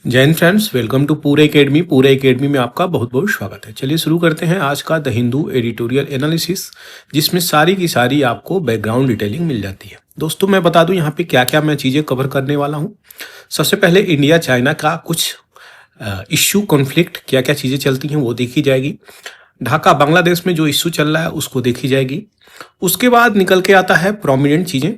जय Hind friends, welcome to पूरे academy. पूरे एकेडमी में आपका बहुत बहुत स्वागत है। चलिए शुरू करते हैं आज का द हिंदू एडिटोरियल एनालिसिस, जिसमें सारी की सारी आपको बैकग्राउंड डिटेलिंग मिल जाती है। दोस्तों मैं बता दूं यहाँ पे क्या क्या मैं चीज़ें कवर करने वाला हूँ। सबसे पहले इंडिया चाइना का कुछ इश्यू कॉन्फ्लिक्ट, क्या क्या चीज़ें चलती हैं वो देखी जाएगी। ढाका बांग्लादेश में जो इश्यू चल रहा है उसको देखी जाएगी। उसके बाद निकल के आता है प्रोमिनेंट चीज़ें,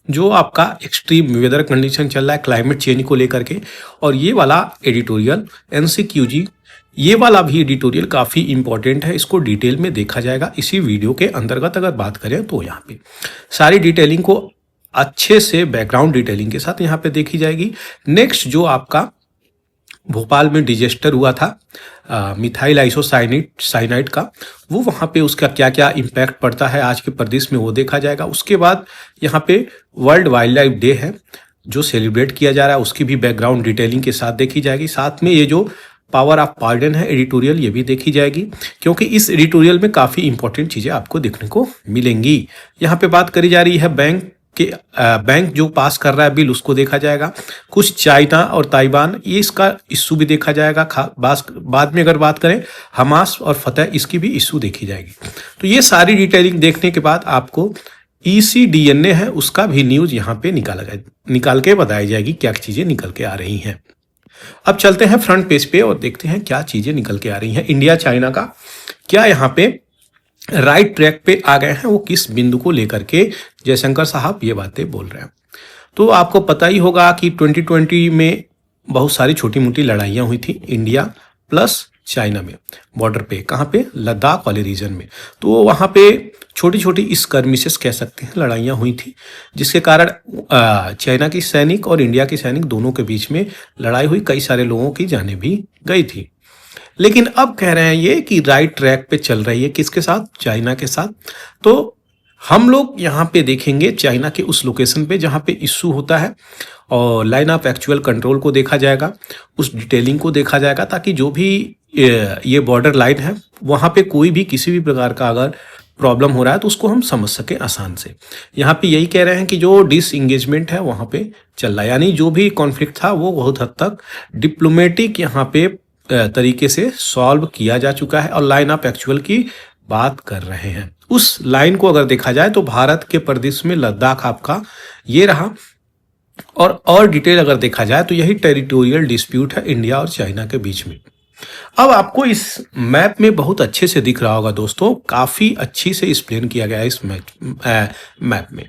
जो आपका एक्सट्रीम वेदर कंडीशन चल रहा है क्लाइमेट चेंज को लेकर के। और ये वाला एडिटोरियल एनसीक्यूजी, ये वाला भी एडिटोरियल काफ़ी इंपॉर्टेंट है, इसको डिटेल में देखा जाएगा इसी वीडियो के अंतर्गत। अगर बात करें तो यहाँ पे सारी डिटेलिंग को अच्छे से बैकग्राउंड डिटेलिंग के साथ यहाँ पे देखी जाएगी। नेक्स्ट जो आपका भोपाल में डिजेस्टर हुआ था मिथाइल आइसोसाइनाइड का, वो वहाँ पे उसका क्या क्या इम्पैक्ट पड़ता है आज के प्रदेश में वो देखा जाएगा। उसके बाद यहाँ पे वर्ल्ड वाइल्ड लाइफ डे है जो सेलिब्रेट किया जा रहा है, उसकी भी बैकग्राउंड डिटेलिंग के साथ देखी जाएगी। साथ में ये जो पावर ऑफ पार्डन है एडिटोरियल, ये भी देखी जाएगी, क्योंकि इस एडिटोरियल में काफ़ी इंपॉर्टेंट चीज़ें आपको देखने को मिलेंगी। यहाँ पे बात करी जा रही है बैंक जो पास कर रहा है बिल, उसको देखा जाएगा। कुछ चाइना और ताइवान, ये इसका इशू भी देखा जाएगा। बाद में अगर बात करें हमास और फतह, इसकी भी इशू देखी जाएगी। तो ये सारी डिटेलिंग देखने के बाद आपको ECDNA है उसका भी न्यूज़ यहाँ पे निकाल के बताई जाएगी, क्या चीज़ें निकल के आ रही हैं। अब चलते हैं फ्रंट पेज पे और देखते हैं क्या चीज़ें निकल के आ रही हैं। इंडिया चाइना का क्या यहाँ पे राइट ट्रैक पे आ गए हैं, वो किस बिंदु को लेकर के जयशंकर साहब ये बातें बोल रहे हैं। तो आपको पता ही होगा कि 2020 में बहुत सारी छोटी मोटी लड़ाइयाँ हुई थी इंडिया प्लस चाइना में, बॉर्डर पे, कहाँ पे, लद्दाख वाले रीजन में। तो वहाँ पे छोटी छोटी स्कर्मिशेस कह सकते हैं, लड़ाइयाँ हुई थी, जिसके कारण चाइना की सैनिक और इंडिया की सैनिक दोनों के बीच में लड़ाई हुई, कई सारे लोगों की जानें भी गई थी। लेकिन अब कह रहे हैं ये कि राइट ट्रैक पे चल रही है, किसके साथ, चाइना के साथ। तो हम लोग यहाँ पे देखेंगे चाइना के उस लोकेशन पे जहाँ पे इशू होता है, और लाइन ऑफ एक्चुअल कंट्रोल को देखा जाएगा, उस डिटेलिंग को देखा जाएगा, ताकि जो भी ये बॉर्डर लाइन है वहाँ पे कोई भी किसी भी प्रकार का अगर प्रॉब्लम हो रहा है तो उसको हम समझ सकें आसान से। यहाँ पे यही कह रहे हैं कि जो डिसएंगेजमेंट है वहाँ पे चल रहा है, यानी जो भी कॉन्फ्लिक्ट था वो बहुत हद तक डिप्लोमेटिक यहाँ पे तरीके से सॉल्व किया जा चुका है, और लाइन ऑफ एक्चुअल की बात कर रहे हैं। उस लाइन को अगर देखा जाए तो भारत के प्रदेश में लद्दाख आपका ये रहा, और डिटेल अगर देखा जाए तो यही टेरिटोरियल डिस्प्यूट है इंडिया और चाइना के बीच में। अब आपको इस मैप में बहुत अच्छे से दिख रहा होगा दोस्तों, काफ़ी अच्छी से एक्सप्लेन किया गया है इस मैप में।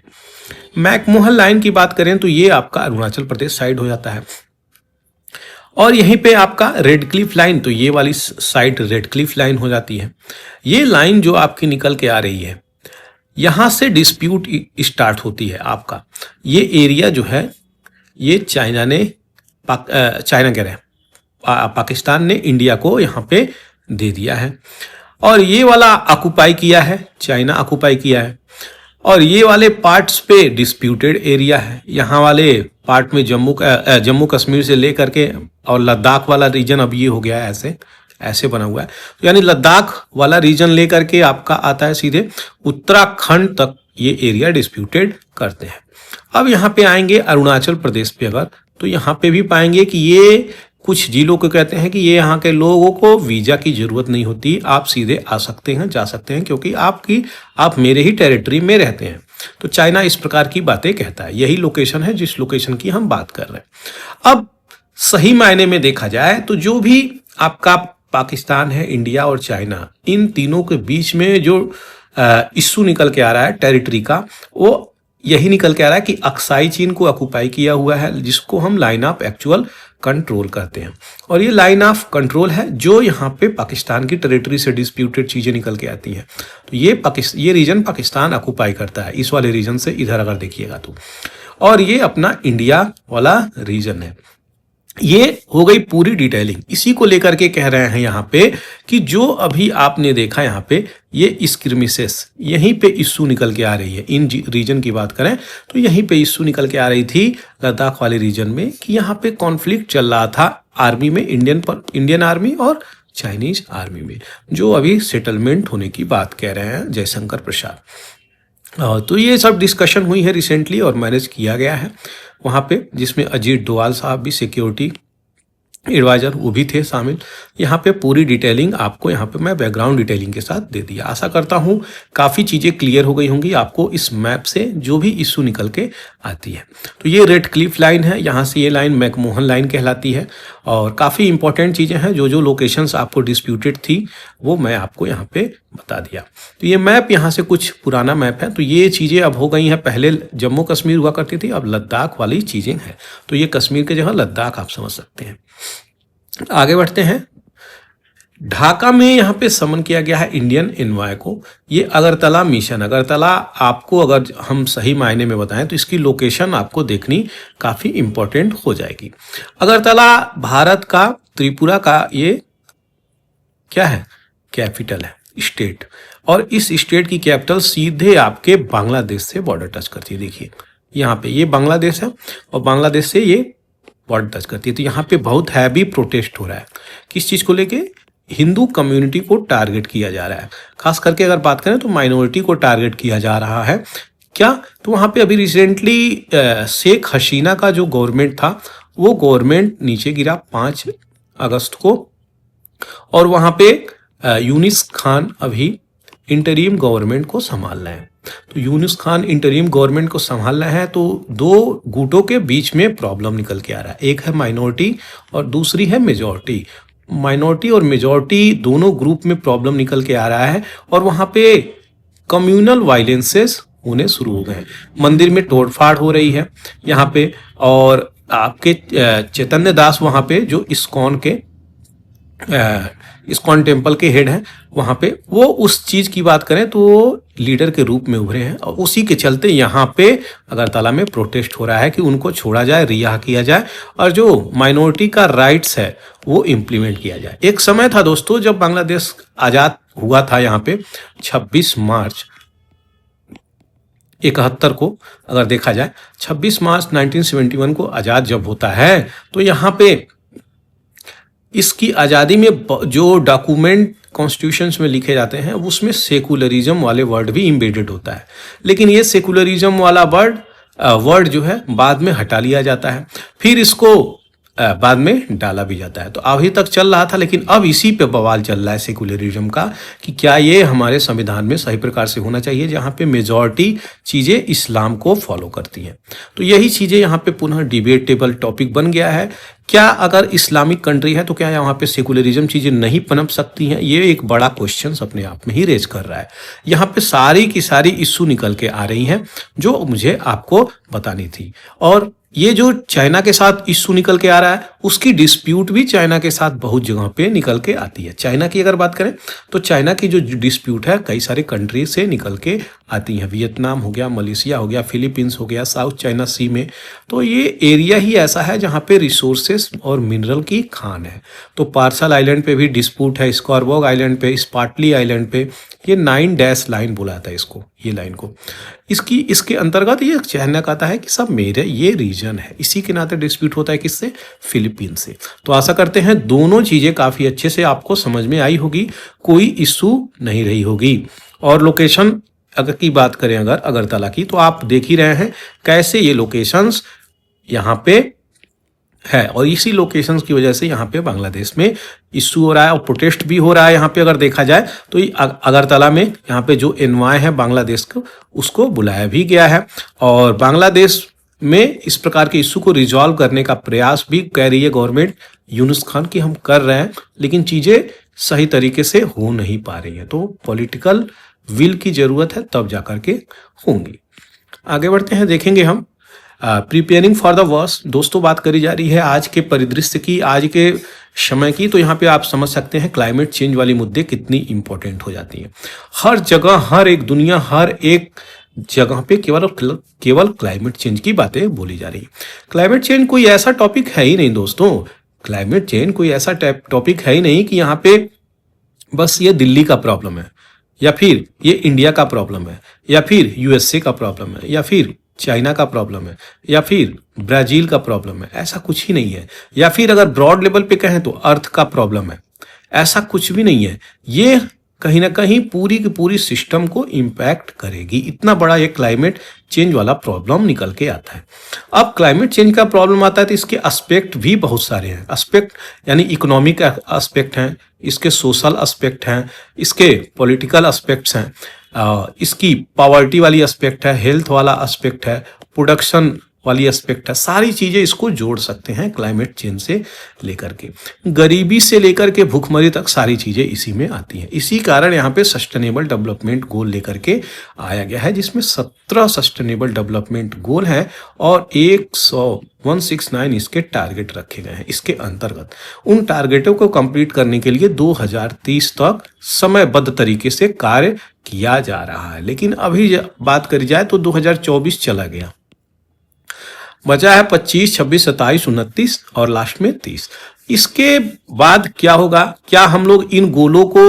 मैकमोहन लाइन की बात करें तो ये आपका अरुणाचल प्रदेश साइड हो जाता है, और यहीं पे आपका रेड क्लिफ लाइन, तो ये वाली साइड रेड क्लिफ लाइन हो जाती है। ये लाइन जो आपकी निकल के आ रही है, यहाँ से डिस्प्यूट स्टार्ट होती है आपका। ये एरिया जो है ये चाइना कह रहे हैं पाकिस्तान ने इंडिया को यहाँ पे दे दिया है, और ये वाला ऑक्युपाई किया है, चाइना ऑक्युपाई किया है। और ये वाले पार्ट्स पे डिस्प्यूटेड एरिया है, यहाँ वाले पार्ट में जम्मू कश्मीर से लेकर के और लद्दाख वाला रीजन अब ये हो गया है, ऐसे बना हुआ है। तो यानी लद्दाख वाला रीजन लेकर के आपका आता है सीधे उत्तराखंड तक, ये एरिया डिस्प्यूटेड करते हैं। अब यहाँ पे आएंगे अरुणाचल प्रदेश पे अगर, तो यहाँ पे भी पाएंगे कि ये कुछ जिलों को कहते हैं कि ये यहाँ के लोगों को वीजा की जरूरत नहीं होती, आप सीधे आ सकते हैं, जा सकते हैं, क्योंकि आप मेरे ही टेरिटरी में रहते हैं। तो चाइना इस प्रकार की बातें कहता है। यही लोकेशन है जिस लोकेशन की हम बात कर रहे हैं। अब सही मायने में देखा जाए तो जो भी आपका पाकिस्तान है, इंडिया और चाइना, इन तीनों के बीच में जो इशू निकल के आ रहा है टेरिटरी का, वो यही निकल के आ रहा है कि अक्साई चीन को ऑक्युपाई किया हुआ है, जिसको हम लाइन ऑफ एक्चुअल कंट्रोल करते हैं। और ये लाइन ऑफ कंट्रोल है जो यहाँ पे पाकिस्तान की टेरिटरी से डिस्प्यूटेड चीज़ें निकल के आती हैं। तो ये रीजन पाकिस्तान ऑक्युपाई करता है, इस वाले रीजन से इधर अगर देखिएगा तो। और ये अपना इंडिया वाला रीजन है। ये हो गई पूरी डिटेलिंग। इसी को लेकर के कह रहे हैं यहाँ पे कि जो अभी आपने देखा यहाँ पे ये स्क्रिमिसेस, यहीं पे इशू निकल के आ रही है। इन रीजन की बात करें तो यहीं पे इशू निकल के आ रही थी लद्दाख वाले रीजन में, कि यहाँ पे कॉन्फ्लिक्ट चल रहा था आर्मी में, इंडियन आर्मी और चाइनीज आर्मी में, जो अभी सेटलमेंट होने की बात कह रहे हैं जयशंकर प्रसाद। तो ये सब डिस्कशन हुई है रिसेंटली और मैनेज किया गया है वहाँ पे, जिसमें अजीत डोवाल साहब भी सिक्योरिटी एडवाइजर वो भी थे शामिल। यहाँ पे पूरी डिटेलिंग आपको यहाँ पे मैं बैकग्राउंड डिटेलिंग के साथ दे दिया। आशा करता हूँ काफ़ी चीज़ें क्लियर हो गई होंगी आपको इस मैप से जो भी इशू निकल के आती है। तो ये रेड क्लिफ लाइन है, यहाँ से ये लाइन मैकमोहन लाइन कहलाती है और काफ़ी इंपॉर्टेंट चीज़ें हैं। जो जो लोकेशंस आपको डिस्प्यूटेड थी वो मैं आपको यहाँ पे बता दिया। तो ये मैप यहाँ से कुछ पुराना मैप है। तो ये चीज़ें अब हो गई हैं, पहले जम्मू कश्मीर हुआ करती थी, अब लद्दाख वाली चीज़ें हैं। तो ये कश्मीर के जगह लद्दाख आप समझ सकते हैं। आगे बढ़ते हैं। ढाका में यहाँ पे समन किया गया है इंडियन एनवॉय को। ये अगरतला मिशन, अगरतला आपको अगर हम सही मायने में बताएं तो इसकी लोकेशन आपको देखनी काफ़ी इम्पोर्टेंट हो जाएगी। अगरतला भारत का त्रिपुरा का ये क्या है, कैपिटल है, स्टेट। और इस स्टेट की कैपिटल सीधे आपके बांग्लादेश से बॉर्डर टच करती है। देखिए यहाँ पे ये बांग्लादेश है और बांग्लादेश से ये बॉर्डर टच करती है। तो यहाँ पे बहुत हैवी प्रोटेस्ट हो रहा है। किस चीज़ को लेके? हिंदू कम्युनिटी को टारगेट किया जा रहा है। खास करके अगर बात करें तो माइनॉरिटी को टारगेट किया जा रहा है। क्या? तो वहाँ पे अभी रिसेंटली शेख हसीना का जो गवर्नमेंट था वो गवर्नमेंट नीचे गिरा 5 अगस्त को और वहाँ पे यूनिस खान अभी इंटरिम गवर्नमेंट को संभाल रहे हैं। तो यूनुस खान इंटरिम गवर्नमेंट को संभालना है तो दो गुटों के बीच में प्रॉब्लम निकल के आ रहा है। एक है माइनॉरिटी और दूसरी है मेजॉरिटी। माइनॉरिटी और मेजॉरिटी दोनों ग्रुप में प्रॉब्लम निकल के आ रहा है और वहाँ पे कम्युनल वायलेंसेस होने शुरू हो गए हैं। मंदिर में तोड़फाड़ हो रही है यहाँ पे और आपके चैतन्य दास वहाँ पे जो इस्कॉन टेम्पल के हेड हैं वहाँ पे, वो उस चीज़ की बात करें तो वो लीडर के रूप में उभरे हैं और उसी के चलते यहाँ पे अगरतला में प्रोटेस्ट हो रहा है कि उनको छोड़ा जाए, रिहा किया जाए और जो माइनॉरिटी का राइट्स है वो इम्प्लीमेंट किया जाए। एक समय था दोस्तों जब बांग्लादेश आज़ाद हुआ था, यहाँ पे 26 मार्च 71 को अगर देखा जाए, 26 मार्च 1971 को आज़ाद जब होता है तो यहाँ पे इसकी आज़ादी में जो डॉक्यूमेंट कॉन्स्टिट्यूशंस में लिखे जाते हैं उसमें सेकुलरिज्म वाले वर्ड भी इम्बेडेड होता है। लेकिन ये सेकुलरिज्म वाला वर्ड जो है बाद में हटा लिया जाता है, फिर इसको बाद में डाला भी जाता है। तो अभी तक चल रहा था लेकिन अब इसी पे बवाल चल रहा है सेकुलरिज्म का कि क्या ये हमारे संविधान में सही प्रकार से होना चाहिए जहाँ पे मेजॉरिटी चीज़ें इस्लाम को फॉलो करती हैं। तो यही चीज़ें यहाँ पे पुनः डिबेटेबल टॉपिक बन गया है। क्या अगर इस्लामिक कंट्री है तो क्या यहाँ पे सेकुलरिज्म चीज़ें नहीं पनप सकती हैं? ये एक बड़ा क्वेश्चन अपने आप में ही रेज कर रहा है। यहाँ पे सारी की सारी इशू निकल के आ रही हैं जो मुझे आपको बतानी थी। और ये जो चाइना के साथ इशू निकल के आ रहा है उसकी डिस्प्यूट भी चाइना के साथ बहुत जगह पे निकल के आती है। चाइना की अगर बात करें तो चाइना की जो डिस्प्यूट है कई सारे कंट्री से निकल के आती हैं। वियतनाम हो गया, मलेशिया हो गया, फिलीपींस हो गया, साउथ चाइना सी में। तो ये एरिया ही ऐसा है जहाँ पे रिसोर्सेस और मिनरल की खान है। तो पार्सल आइलैंड पे भी डिस्प्यूट है, स्कॉर्बोग आइलैंड पे, स्पार्टली आइलैंड पे। ये 9 डैश लाइन बोला था इसको, ये लाइन को। इसके अंतर्गत ये चाइना कहता है कि सब मेरे ये रीजन है, इसी के नाते डिस्प्यूट होता है किससे? फिलीपीन से। तो आशा करते हैं दोनों चीज़ें काफ़ी अच्छे से आपको समझ में आई होगी, कोई इशू नहीं रही होगी। और लोकेशन अगर की बात करें अगर अगरतला की, तो आप देख ही रहे हैं कैसे ये लोकेशंस यहाँ पे है और इसी लोकेशंस की वजह से यहाँ पे बांग्लादेश में इशू हो रहा है और प्रोटेस्ट भी हो रहा है। यहाँ पे अगर देखा जाए तो अगरतला में यहाँ पे जो एनवाय है बांग्लादेश को, उसको बुलाया भी गया है और बांग्लादेश में इस प्रकार के इशू को रिजॉल्व करने का प्रयास भी कर रही है गवर्नमेंट यूनुस खान की हम कर रहे हैं, लेकिन चीज़ें सही तरीके से हो नहीं पा रही हैं। तो पॉलिटिकल विल की ज़रूरत है तब जा कर के होंगी। आगे बढ़ते हैं, देखेंगे हम प्रिपेयरिंग फॉर द वर्स्ट। दोस्तों बात करी जा रही है आज के परिदृश्य की, आज के समय की। तो यहाँ पे आप समझ सकते हैं क्लाइमेट चेंज वाली मुद्दे कितनी इंपॉर्टेंट हो जाती हैं। हर जगह, हर एक दुनिया, हर एक जगह पे केवल क्लाइमेट चेंज की बातें बोली जा रही है। क्लाइमेट चेंज कोई ऐसा टॉपिक है ही नहीं दोस्तों, क्लाइमेट चेंज कोई ऐसा टॉपिक है ही नहीं कि यहाँ पे बस ये दिल्ली का प्रॉब्लम है या फिर ये इंडिया का प्रॉब्लम है या फिर यूएसए का प्रॉब्लम है या फिर चाइना का प्रॉब्लम है या फिर ब्राजील का प्रॉब्लम है। ऐसा कुछ ही नहीं है। या फिर अगर ब्रॉड लेवल पे कहें तो अर्थ का प्रॉब्लम है, ऐसा कुछ भी नहीं है। ये कहीं ना कहीं पूरी की पूरी सिस्टम को इम्पैक्ट करेगी। इतना बड़ा ये क्लाइमेट चेंज वाला प्रॉब्लम निकल के आता है। अब क्लाइमेट चेंज का प्रॉब्लम आता है तो इसके एस्पेक्ट भी बहुत सारे हैं। एस्पेक्ट यानी इकोनॉमिक एस्पेक्ट हैं, इसके सोशल एस्पेक्ट हैं, इसके पॉलिटिकल एस्पेक्ट्स हैं, इसकी पॉवर्टी वाली एस्पेक्ट है, हेल्थ वाला एस्पेक्ट है, प्रोडक्शन वाली एस्पेक्ट है। सारी चीजें इसको जोड़ सकते हैं क्लाइमेट चेंज से लेकर के, गरीबी से लेकर के भूखमरी तक सारी चीजें इसी में आती हैं। इसी कारण यहाँ पे सस्टेनेबल डेवलपमेंट गोल लेकर के आया गया है, जिसमें 17 सस्टेनेबल डेवलपमेंट गोल हैं और 169 इसके टारगेट रखे गए हैं। इसके अंतर्गत उन टारगेटों को कंप्लीट करने के लिए 2030 तक समयबद्ध तरीके से कार्य किया जा रहा है। लेकिन अभी बात करी जाए तो 2024 चला गया, बचा है 25, 26, 27, 29 और लास्ट में 30। इसके बाद क्या होगा, क्या हम लोग इन गोलों को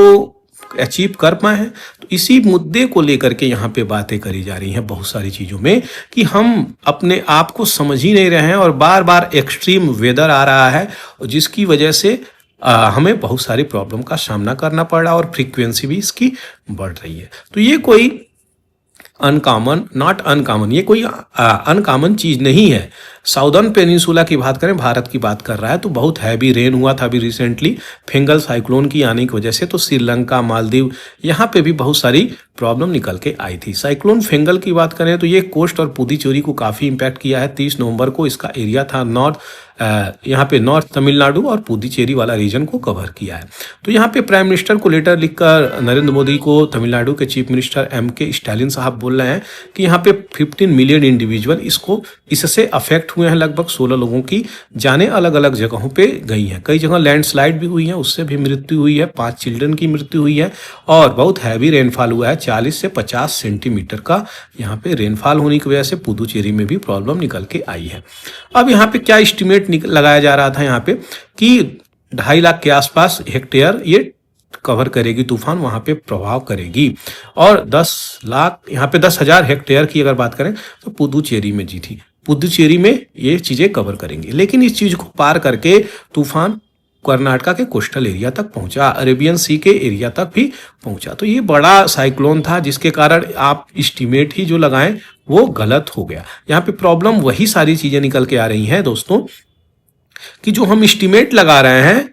अचीव कर पाए हैं? तो इसी मुद्दे को लेकर के यहाँ पे बातें करी जा रही हैं बहुत सारी चीज़ों में, कि हम अपने आप को समझ ही नहीं रहे हैं और बार बार एक्सट्रीम वेदर आ रहा है, जिसकी वजह से हमें बहुत सारी प्रॉब्लम का सामना करना पड़ रहा है और फ्रीक्वेंसी भी इसकी बढ़ रही है। तो ये कोई अनकॉमन, नॉट अनकॉमन, ये कोई अनकॉमन चीज नहीं है। साउदर्न पेनिनसुला की बात करें, भारत की बात कर रहा है, तो बहुत हैवी रेन हुआ था अभी रिसेंटली फेंगल साइक्लोन की आने की वजह से। तो श्रीलंका, मालदीव, यहाँ पे भी बहुत सारी प्रॉब्लम निकल के आई थी। साइक्लोन फेंगल की बात करें तो ये कोस्ट और पुदुचेरी को काफ़ी इम्पैक्ट किया है। 30 नवंबर को इसका एरिया था यहाँ पे नॉर्थ तमिलनाडु और पुदुचेरी वाला रीजन को कवर किया है। तो यहाँ पे प्राइम मिनिस्टर को लेटर लिखकर नरेंद्र मोदी को तमिलनाडु के चीफ मिनिस्टर M.K. स्टालिन साहब बोल रहे हैं कि यहाँ पे 15 मिलियन इंडिविजुअल इससे अफेक्ट हुए हैं। लगभग 16 लोगों की जाने अलग अलग जगहों पे गई हैं। कई जगह लैंडस्लाइड भी हुई है, उससे भी मृत्यु हुई है, 5 चिल्ड्रन की मृत्यु हुई है और बहुत हैवी रेनफॉल हुआ है। 40 से 50 सेंटीमीटर का यहाँ पे रेनफॉल होने की वजह से पुदुचेरी में भी प्रॉब्लम निकल के आई है। अब यहाँ पे क्या एस्टिमेट लगाया जा रहा था यहाँ पे कि 2.5 लाख के आसपास हेक्टेयर ये कवर करेगी, तूफान वहां पे प्रभाव करेगी, और 10 लाख यहाँ पे 10,000 हेक्टेयर की अगर बात करें तो पुदुचेरी में जी थी, पुदुचेरी में ये चीजें कवर करेंगी। लेकिन इस चीज को पार करके तूफान कर्नाटका के कोस्टल एरिया तक पहुंचा, अरेबियन सी के एरिया तक भी पहुंचा। तो ये बड़ा साइक्लोन था, जिसके कारण आप एस्टिमेट ही जो लगाएं वो गलत हो गया। यहाँ पे प्रॉब्लम वही सारी चीजें निकल के आ रही हैं दोस्तों, कि जो हम एस्टिमेट लगा रहे हैं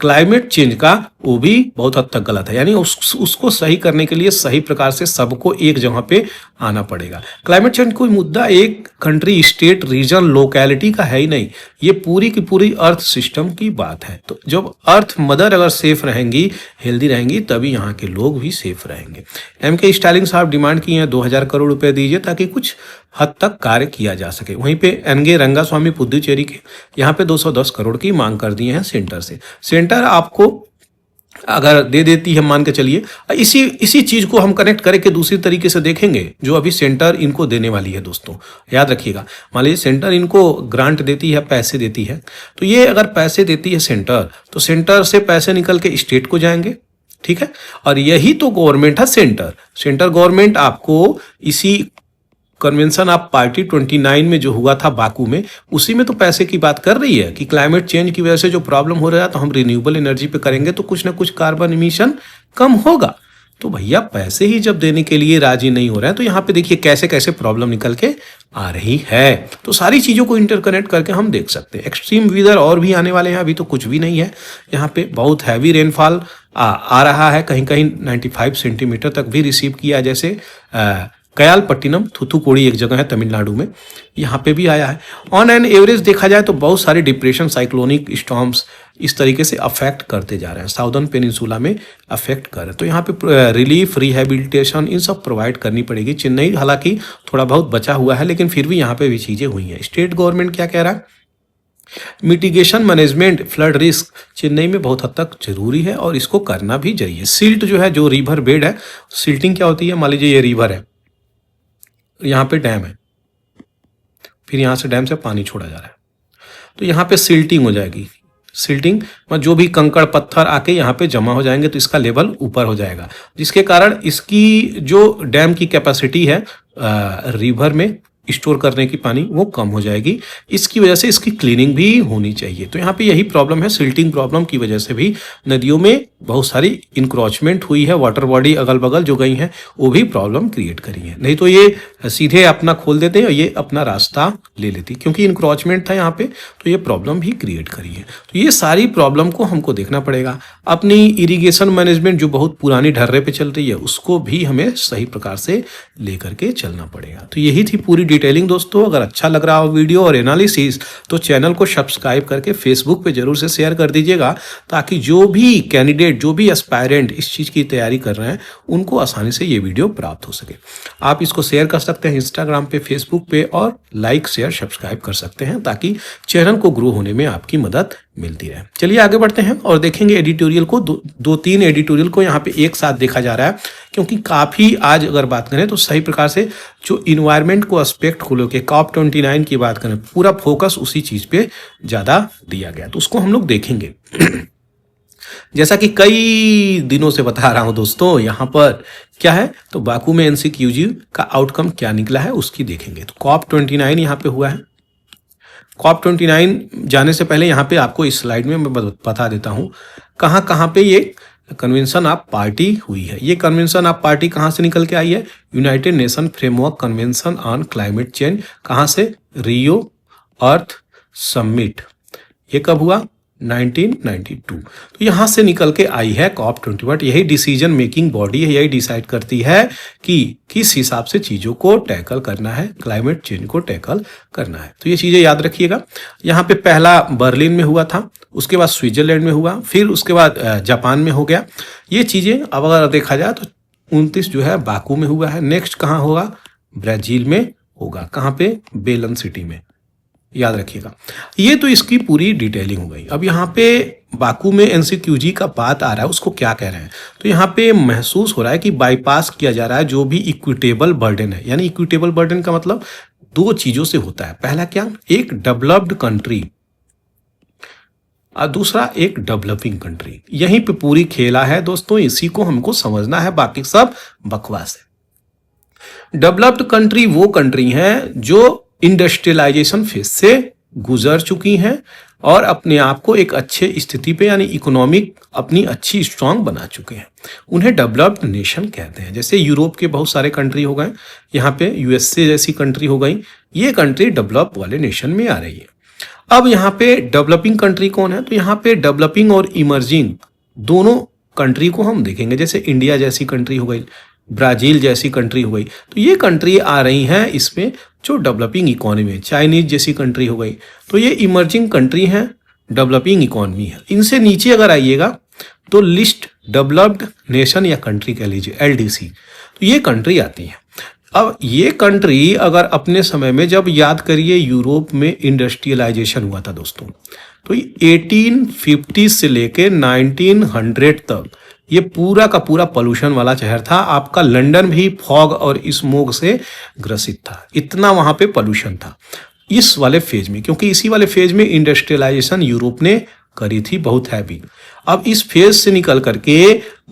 क्लाइमेट चेंज का, वो भी बहुत हद तक गलत है। यानी उसको सही करने के लिए सही प्रकार से सबको एक जगह पे आना पड़ेगा। क्लाइमेट चेंज कोई मुद्दा एक कंट्री, स्टेट, रीजन, लोकेलिटी का है ही नहीं, ये पूरी की पूरी अर्थ सिस्टम की बात है। तो जब अर्थ मदर अगर सेफ रहेंगी, हेल्दी रहेंगी, तभी यहाँ के लोग भी सेफ रहेंगे। M.K. स्टालिन साहब डिमांड की हैं 2000 करोड़ रुपए दीजिए ताकि कुछ हद तक कार्य किया जा सके। वहीं पे N.G. रंगास्वामी पुदुचेरी के यहाँ पे 210 करोड़ की मांग कर दी है सेंटर से। सेंटर आपको अगर दे देती है, मान के चलिए, इसी चीज को हम कनेक्ट करके दूसरी तरीके से देखेंगे जो अभी सेंटर इनको देने वाली है। दोस्तों याद रखिएगा, मान लीजिए सेंटर इनको ग्रांट देती है, पैसे देती है, तो ये अगर पैसे देती है सेंटर, तो सेंटर से पैसे निकल के स्टेट को जाएंगे, ठीक है। और यही तो गवर्नमेंट है सेंटर गवर्नमेंट आपको इसी कन्वेंशन ऑफ पार्टी 29 में जो हुआ था बाकू में, उसी में तो पैसे की बात कर रही है कि क्लाइमेट चेंज की वजह से जो प्रॉब्लम हो रहा है तो हम रिन्यूएबल एनर्जी पे करेंगे तो कुछ ना कुछ कार्बन इमिशन कम होगा। तो भैया पैसे ही जब देने के लिए राजी नहीं हो रहे हैं, तो यहाँ पे देखिए कैसे कैसे प्रॉब्लम निकल के आ रही है। तो सारी चीजों को इंटरकनेक्ट करके हम देख सकते हैं। एक्सट्रीम वेदर और भी आने वाले हैं, अभी तो कुछ भी नहीं है। यहाँ पे बहुत हैवी रेनफॉल आ रहा है, कहीं कहीं 95 सेंटीमीटर तक भी रिसीव किया, जैसे कयालपट्टिनम, थूथुकुडी एक जगह है तमिलनाडु में, यहाँ पे भी आया है। ऑन एन एवरेज देखा जाए तो बहुत सारे डिप्रेशन, साइक्लोनिक स्टॉर्म्स इस तरीके से अफेक्ट करते जा रहे हैं, साउदर्न पेनिनसुला में अफेक्ट कर रहे हैं। तो यहाँ पे रिलीफ, रिहेबिलिटेशन, इन सब प्रोवाइड करनी पड़ेगी। चेन्नई हालांकि थोड़ा बहुत बचा हुआ है, लेकिन फिर भी यहाँ पे भी चीजें हुई हैं। स्टेट गवर्नमेंट क्या कह रहा है, mitigation management flood risk Chennai में बहुत हद तक जरूरी है और इसको करना भी चाहिए। सिल्ट जो है, जो रिवर बेड है, सिल्टिंग क्या होती है, मान लीजिए ये रिवर है, यहाँ पे डैम है, फिर यहाँ से डैम से पानी छोड़ा जा रहा है, तो यहाँ पे सिल्टिंग हो जाएगी। सिल्टिंग में जो भी कंकड़ पत्थर आके यहाँ पे जमा हो जाएंगे तो इसका लेवल ऊपर हो जाएगा, जिसके कारण इसकी जो डैम की कैपेसिटी है रिवर में स्टोर करने की पानी, वो कम हो जाएगी। इसकी वजह से इसकी क्लीनिंग भी होनी चाहिए। तो यहाँ पे यही प्रॉब्लम है, सिल्टिंग प्रॉब्लम की वजह से भी नदियों में बहुत सारी इंक्रोचमेंट हुई है, वाटर बॉडी अगल बगल जो गई हैं वो भी प्रॉब्लम क्रिएट करी है। नहीं तो ये सीधे अपना खोल देते हैं और ये अपना रास्ता ले लेती, क्योंकि इंक्रोचमेंट था यहाँ पे तो ये प्रॉब्लम भी क्रिएट करी है। तो ये सारी प्रॉब्लम को हमको देखना पड़ेगा। अपनी इरिगेशन मैनेजमेंट जो बहुत पुरानी ढर्रे पे चल रही है उसको भी हमें सही प्रकार से लेकर के चलना पड़ेगा। तो यही थी पूरी डिटेलिंग दोस्तों। अगर अच्छा लग रहा हो वीडियो और एनालिसिस तो चैनल को सब्सक्राइब करके फेसबुक पे जरूर से शेयर कर दीजिएगा, ताकि जो भी कैंडिडेट, जो भी एस्पायरेंट इस चीज़ की तैयारी कर रहे हैं उनको आसानी से ये वीडियो प्राप्त हो सके। आप इसको शेयर कर सकते हैं इंस्टाग्राम पे, फेसबुक पे, और लाइक शेयर सब्सक्राइब कर सकते हैं, ताकि चैनल को ग्रो होने में आपकी मदद मिलती रहे। चलिए आगे बढ़ते हैं और देखेंगे एडिटोरियल को। दो तीन एडिटोरियल को यहाँ पे एक साथ देखा जा रहा है, क्योंकि काफ़ी आज अगर बात करें तो सही प्रकार से जो इन्वायरमेंट को एस्पेक्ट को लेकर COP29 की बात करें, पूरा फोकस उसी चीज़ पे ज़्यादा दिया गया, तो उसको हम लोग देखेंगे। जैसा कि कई दिनों से बता रहा हूं दोस्तों, यहाँ पर क्या है तो बाकू में MCQG का आउटकम क्या निकला है उसकी देखेंगे। तो COP29 यहाँ पे हुआ है। COP29 जाने से पहले यहाँ पे आपको इस स्लाइड में मैं बता देता हूँ कहाँ कहाँ पे ये कन्वेंशन ऑफ पार्टी हुई है। ये कन्वेंशन ऑफ पार्टी कहाँ से निकल के आई है? United nation framework convention on climate change. कहाँ से? रियो अर्थ समिट। ये कब हुआ? 1992। तो यहाँ से निकल के आई है COP21। यही डिसीजन मेकिंग बॉडी है, यही डिसाइड करती है कि किस हिसाब से चीज़ों को टैकल करना है, क्लाइमेट चेंज को टैकल करना है। तो ये चीज़ें याद रखिएगा। यहाँ पे पहला बर्लिन में हुआ था, उसके बाद स्विट्जरलैंड में हुआ, फिर उसके बाद जापान में हो गया। ये चीज़ें अब अगर देखा जाए तो 29 जो है बाकू में हुआ है। नेक्स्ट कहाँ होगा? ब्राज़ील में होगा। कहाँ पे? बेलन सिटी में। याद रखिएगा। ये तो इसकी पूरी डिटेलिंग हो गई। अब यहाँ पे बाकू में MCQG का बात आ रहा है, उसको क्या कह रहे हैं? तो यहाँ पे महसूस हो रहा है कि बाईपास किया जा रहा है जो भी इक्विटेबल बर्डन है। यानी इक्विटेबल बर्डन का मतलब दो चीजों से होता है। पहला क्या? एक डेवलप्ड कंट्री और दूसरा एक डेवलपिंग कंट्री। यहीं पे पूरी खेला है दोस्तों, इसी को हमको समझना है, बाकी सब बकवास है। डेवलप्ड कंट्री वो कंट्री है जो इंडस्ट्रियलाइजेशन फेज से गुजर चुकी हैं और अपने आप को एक अच्छे स्थिति पे यानी इकोनॉमिक अपनी अच्छी स्ट्रांग बना चुके हैं। उन्हें डेवलप्ड नेशन कहते हैं। जैसे यूरोप के बहुत सारे कंट्री हो गए, यहाँ पे USA जैसी कंट्री हो गई, ये कंट्री डेवलप वाले नेशन में आ रही है। अब यहाँ पे डेवलपिंग कंट्री कौन है? तो यहाँ पे डेवलपिंग और इमर्जिंग दोनों कंट्री को हम देखेंगे। जैसे इंडिया जैसी कंट्री हो गई, ब्राज़ील जैसी कंट्री हो गई, तो ये कंट्री आ रही हैं इसमें जो डेवलपिंग इकोनॉमी है। चाइनीज जैसी कंट्री हो गई, तो ये इमर्जिंग कंट्री है, डेवलपिंग इकोनॉमी है। इनसे नीचे अगर आइएगा तो लिस्ट डेवलप्ड नेशन या कंट्री कह लीजिए, LDC, तो ये कंट्री आती है। अब ये कंट्री अगर अपने समय में, जब याद करिए यूरोप में इंडस्ट्रियलाइजेशन हुआ था दोस्तों, तो 1850 से लेके 1900 तक ये पूरा का पूरा पोल्यूशन वाला शहर था। आपका लंदन भी फॉग और स्मोग से ग्रसित था, इतना वहां पे पोल्यूशन था इस वाले फेज में, क्योंकि इसी वाले फेज में इंडस्ट्रियलाइजेशन यूरोप ने करी थी बहुत हैवी। अब इस फेज से निकल करके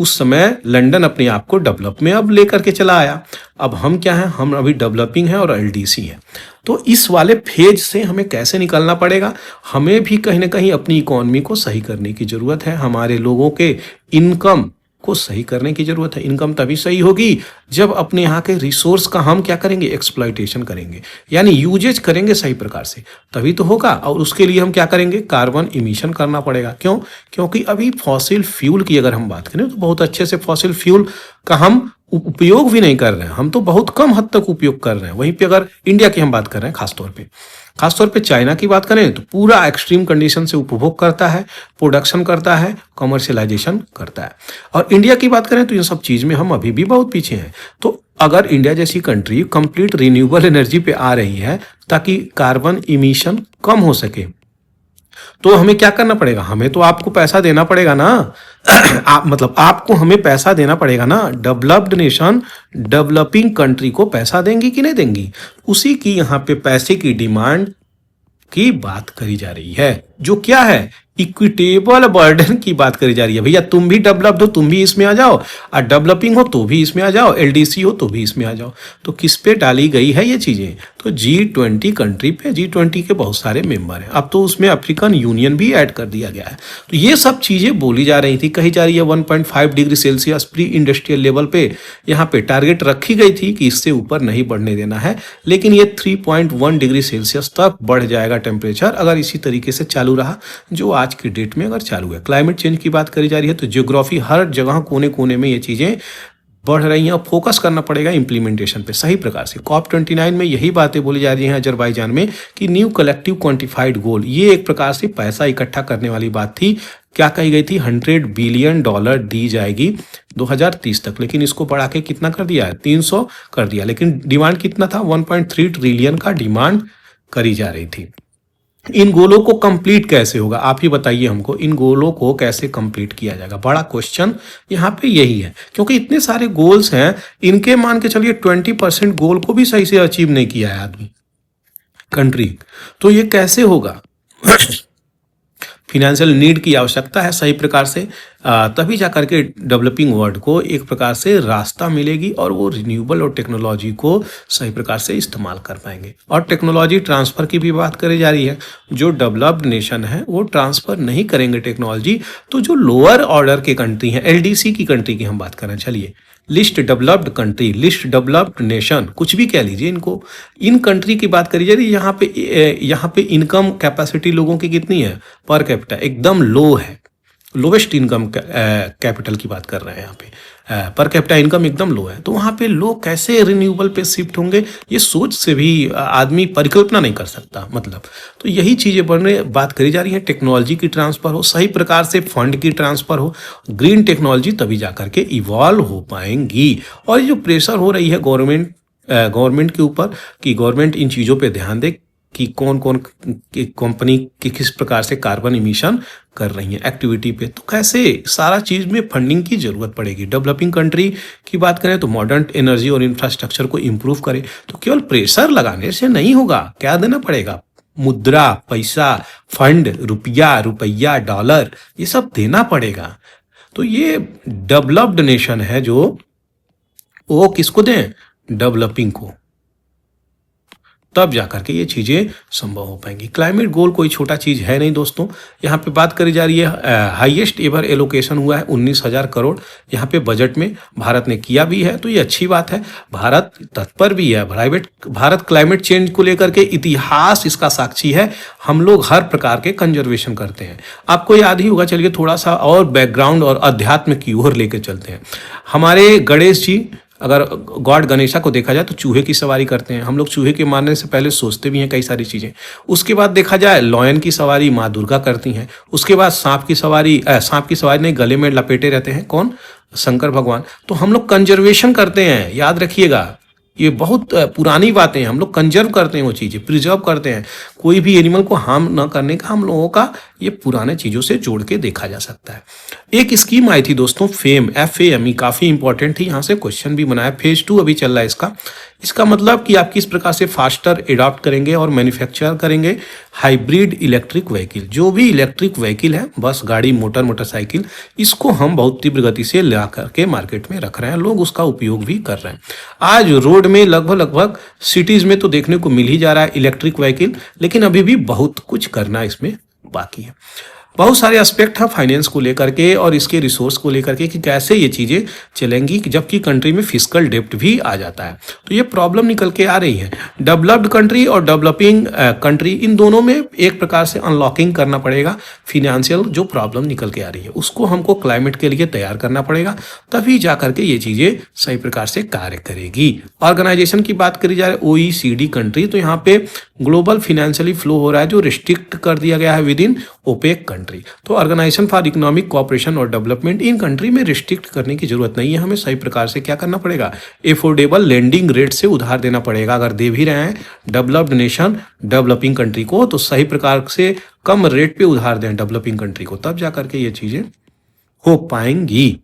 उस समय लंदन अपने आप को डेवलप में अब लेकर के चला आया। अब हम क्या है? हम अभी डेवलपिंग है और LDC है। तो इस वाले फेज से हमें कैसे निकलना पड़ेगा? हमें भी कहीं ना कहीं अपनी इकोनॉमी को सही करने की जरूरत है। हमारे लोगों के इनकम को सही करने की जरूरत है। इनकम तभी सही होगी जब अपने यहाँ के रिसोर्स का हम क्या करेंगे? एक्सप्लॉइटेशन करेंगे, यानी यूजेज करेंगे सही प्रकार से, तभी तो होगा। और उसके लिए हम क्या करेंगे? कार्बन इमिशन करना पड़ेगा। क्यों? क्योंकि अभी फॉसिल फ्यूल की अगर हम बात करें तो बहुत अच्छे से फॉसिल फ्यूल का हम उपयोग भी नहीं कर रहे हैं, हम तो बहुत कम हद तक उपयोग कर रहे हैं। वहीं पे अगर इंडिया की हम बात कर रहे हैं, खासतौर पे चाइना की बात करें तो पूरा एक्सट्रीम कंडीशन से उपभोग करता है, प्रोडक्शन करता है, कमर्शियलाइजेशन करता है। और इंडिया की बात करें तो इन सब चीज में हम अभी भी बहुत पीछे हैं। तो अगर इंडिया जैसी कंट्री कंप्लीट रिन्यूएबल एनर्जी पे आ रही है ताकि कार्बन इमिशन कम हो सके, तो हमें क्या करना पड़ेगा? हमें तो आपको पैसा देना पड़ेगा ना। आपको हमें पैसा देना पड़ेगा ना। डेवलप्ड नेशन डेवलपिंग कंट्री को पैसा देंगी कि नहीं देंगी? उसी की यहाँ पे पैसे की डिमांड की बात करी जा रही है। जो क्या है, इक्विटेबल बर्डन की बात करी जा रही है। भैया तुम भी डेवलप्ड हो, तुम भी इसमें आ जाओ, और डेवलपिंग हो तो भी इसमें आ जाओ, एलडीसी हो तो भी इसमें आ जाओ। तो किस पे डाली गई है ये चीजें? तो G20 कंट्री पे। G20 के बहुत सारे मेंबर हैं, अब तो उसमें अफ्रीकन यूनियन भी ऐड कर दिया गया है। तो ये सब चीजें बोली जा रही थी, कही जा रही है 1.5 degree Celsius pre industrial level पे यहाँ पे टारगेट रखी गई थी कि इससे ऊपर नहीं बढ़ने देना है, लेकिन ये 3.1 डिग्री सेल्सियस तक बढ़ जाएगा टेम्परेचर अगर इसी तरीके से चालू रहा जो आज की डेट में अगर चालू है। क्लाइमेट चेंज की बात करी जा रही है तो ज्योग्राफी हर जगह कोने कोने में ये चीजें बढ़ रही हैं, फोकस करना पड़ेगा इंप्लीमेंटेशन पे सही प्रकार से। COP29 में यही बातें बोली जा रही हैं अजरबैजान में कि न्यू कलेक्टिव क्वांटिफाइड गोल, ये एक प्रकार से पैसा इकट्ठा करने वाली बात थी। क्या कही गई थी? $100 बिलियन दी जाएगी 2030 तक, लेकिन इसको बढ़ा के कितना कर दिया है? 300 कर दिया, लेकिन डिमांड कितना था? 1.3 ट्रिलियन का डिमांड करी जा रही थी। इन गोलों को कंप्लीट कैसे होगा, आप ही बताइए हमको, इन गोलों को कैसे कंप्लीट किया जाएगा? बड़ा क्वेश्चन यहाँ पे यही है, क्योंकि इतने सारे गोल्स हैं, इनके मान के चलिए 20% गोल को भी सही से अचीव नहीं किया है आदमी, कंट्री, तो ये कैसे होगा? फिनेंशियल नीड की आवश्यकता है सही प्रकार से, तभी जा करके डेवलपिंग वर्ल्ड को एक प्रकार से रास्ता मिलेगी और वो रिन्यूएबल और टेक्नोलॉजी को सही प्रकार से इस्तेमाल कर पाएंगे। और टेक्नोलॉजी ट्रांसफ़र की भी बात करी जा रही है, जो डेवलप्ड नेशन है वो ट्रांसफ़र नहीं करेंगे टेक्नोलॉजी, तो जो लोअर ऑर्डर के कंट्री हैं, एलडीसी की कंट्री की हम बात करें, चलिए list developed country, list developed nation, कुछ भी कह लीजिए इनको, इन कंट्री की बात करी जा रही है। यहाँ पे इनकम कैपेसिटी लोगों की कितनी है पर कैपिटा? एकदम लो है, लोवेस्ट इनकम कैपिटल की बात कर रहे हैं यहाँ पे, पर कैपिटा इनकम एकदम लो है। तो वहाँ पे लोग कैसे रिन्यूएबल पे शिफ्ट होंगे, ये सोच से भी आदमी परिकल्पना नहीं कर सकता। मतलब तो यही चीज़ें बढ़ने बात करी जा रही है, टेक्नोलॉजी की ट्रांसफ़र हो, सही प्रकार से फंड की ट्रांसफ़र हो, ग्रीन टेक्नोलॉजी, तभी जा करके इवॉल्व हो पाएंगी। और ये जो प्रेशर हो रही है गवर्नमेंट के ऊपर कि गवर्नमेंट इन चीज़ों पे ध्यान दे कि कौन कौन कंपनी की किस प्रकार से कार्बन इमिशन कर रही है एक्टिविटी पे, तो कैसे सारा चीज़ में फंडिंग की जरूरत पड़ेगी। डेवलपिंग कंट्री की बात करें तो मॉडर्न एनर्जी और इंफ्रास्ट्रक्चर को इम्प्रूव करे, तो केवल प्रेशर लगाने से नहीं होगा, क्या देना पड़ेगा? मुद्रा, पैसा, फंड, रुपया, डॉलर, ये सब देना पड़ेगा। तो ये डेवलप्ड नेशन है जो वो किसको दें? डेवलपिंग को, तब जाकर के ये चीज़ें संभव हो पाएंगी। क्लाइमेट गोल कोई छोटा चीज़ है नहीं दोस्तों, यहाँ पे बात करी जा रही है हाईएस्ट एवर एलोकेशन हुआ है 19,000 करोड़ यहाँ पे बजट में, भारत ने किया भी है, तो ये अच्छी बात है। भारत तत्पर भी है, भारत क्लाइमेट चेंज को लेकर के इतिहास इसका साक्षी है। हम लोग हर प्रकार के कंजर्वेशन करते हैं, आपको याद ही होगा। चलिए थोड़ा सा और बैकग्राउंड और अध्यात्म की ओर लेकर चलते हैं। हमारे गणेश जी, अगर गॉड गणेशा को देखा जाए तो चूहे की सवारी करते हैं हम लोग। चूहे के मारने से पहले सोचते भी हैं कई सारी चीज़ें। उसके बाद देखा जाए लॉयन की सवारी माँ दुर्गा करती हैं। उसके बाद सांप की सवारी नहीं, गले में लपेटे रहते हैं कौन? शंकर भगवान। तो हम लोग कंजर्वेशन करते हैं, याद रखिएगा, ये बहुत पुरानी बातें हैं। हम लोग कंजर्व करते हैं, वो चीज़ें प्रिजर्व करते हैं। कोई भी एनिमल को हार्म न करने का हम लोगों का ये पुराने चीज़ों से जोड़ के देखा जा सकता है। एक स्कीम आई थी दोस्तों, FAME, FAME, काफ़ी इंपॉर्टेंट थी, यहाँ से क्वेश्चन भी बनाया। फेज 2 अभी चल रहा है इसका मतलब कि आप किस प्रकार से फास्टर एडॉप्ट करेंगे और मैन्युफैक्चर करेंगे हाइब्रिड इलेक्ट्रिक व्हीकल। जो भी इलेक्ट्रिक व्हीकल है, बस, गाड़ी, मोटरसाइकिल, इसको हम बहुत तीव्र गति से ला करके मार्केट में रख रहे हैं, लोग उसका उपयोग भी कर रहे हैं। आज रोड में लगभग सिटीज में तो देखने को मिल ही जा रहा है इलेक्ट्रिक व्हीकल, लेकिन अभी भी बहुत कुछ करना इसमें बाकी है। बहुत सारे एस्पेक्ट हैं फाइनेंस को लेकर के और इसके रिसोर्स को लेकर के कि कैसे ये चीज़ें चलेंगी, जबकि कंट्री में फिस्कल डेप्ट भी आ जाता है। तो ये प्रॉब्लम निकल के आ रही है। डेवलप्ड कंट्री और डेवलपिंग कंट्री, इन दोनों में एक प्रकार से अनलॉकिंग करना पड़ेगा। फिनेंशियल जो प्रॉब्लम निकल के आ रही है उसको हमको क्लाइमेट के लिए तैयार करना पड़ेगा, तभी जा करके ये चीज़ें सही प्रकार से कार्य करेगी। ऑर्गेनाइजेशन की बात करी जाए OECD कंट्री, तो यहाँ पे ग्लोबल फिनेंशियली फ्लो हो रहा है जो रिस्ट्रिक्ट कर दिया गया है विद इन ओपेक कंट्री। तो ऑर्गेनाइजेशन फॉर इकोनॉमिक कोऑपरेशन और डेवलपमेंट, इन कंट्री में रिस्ट्रिक्ट करने की जरूरत नहीं है। हमें सही प्रकार से क्या करना पड़ेगा? एफोर्डेबल लेंडिंग रेट से उधार देना पड़ेगा। अगर दे भी रहे हैं डेवलप्ड नेशन डेवलपिंग कंट्री को, तो सही प्रकार से कम रेट पे उधार दें डेवलपिंग कंट्री को, तब जाकर के ये चीजें हो पाएंगी।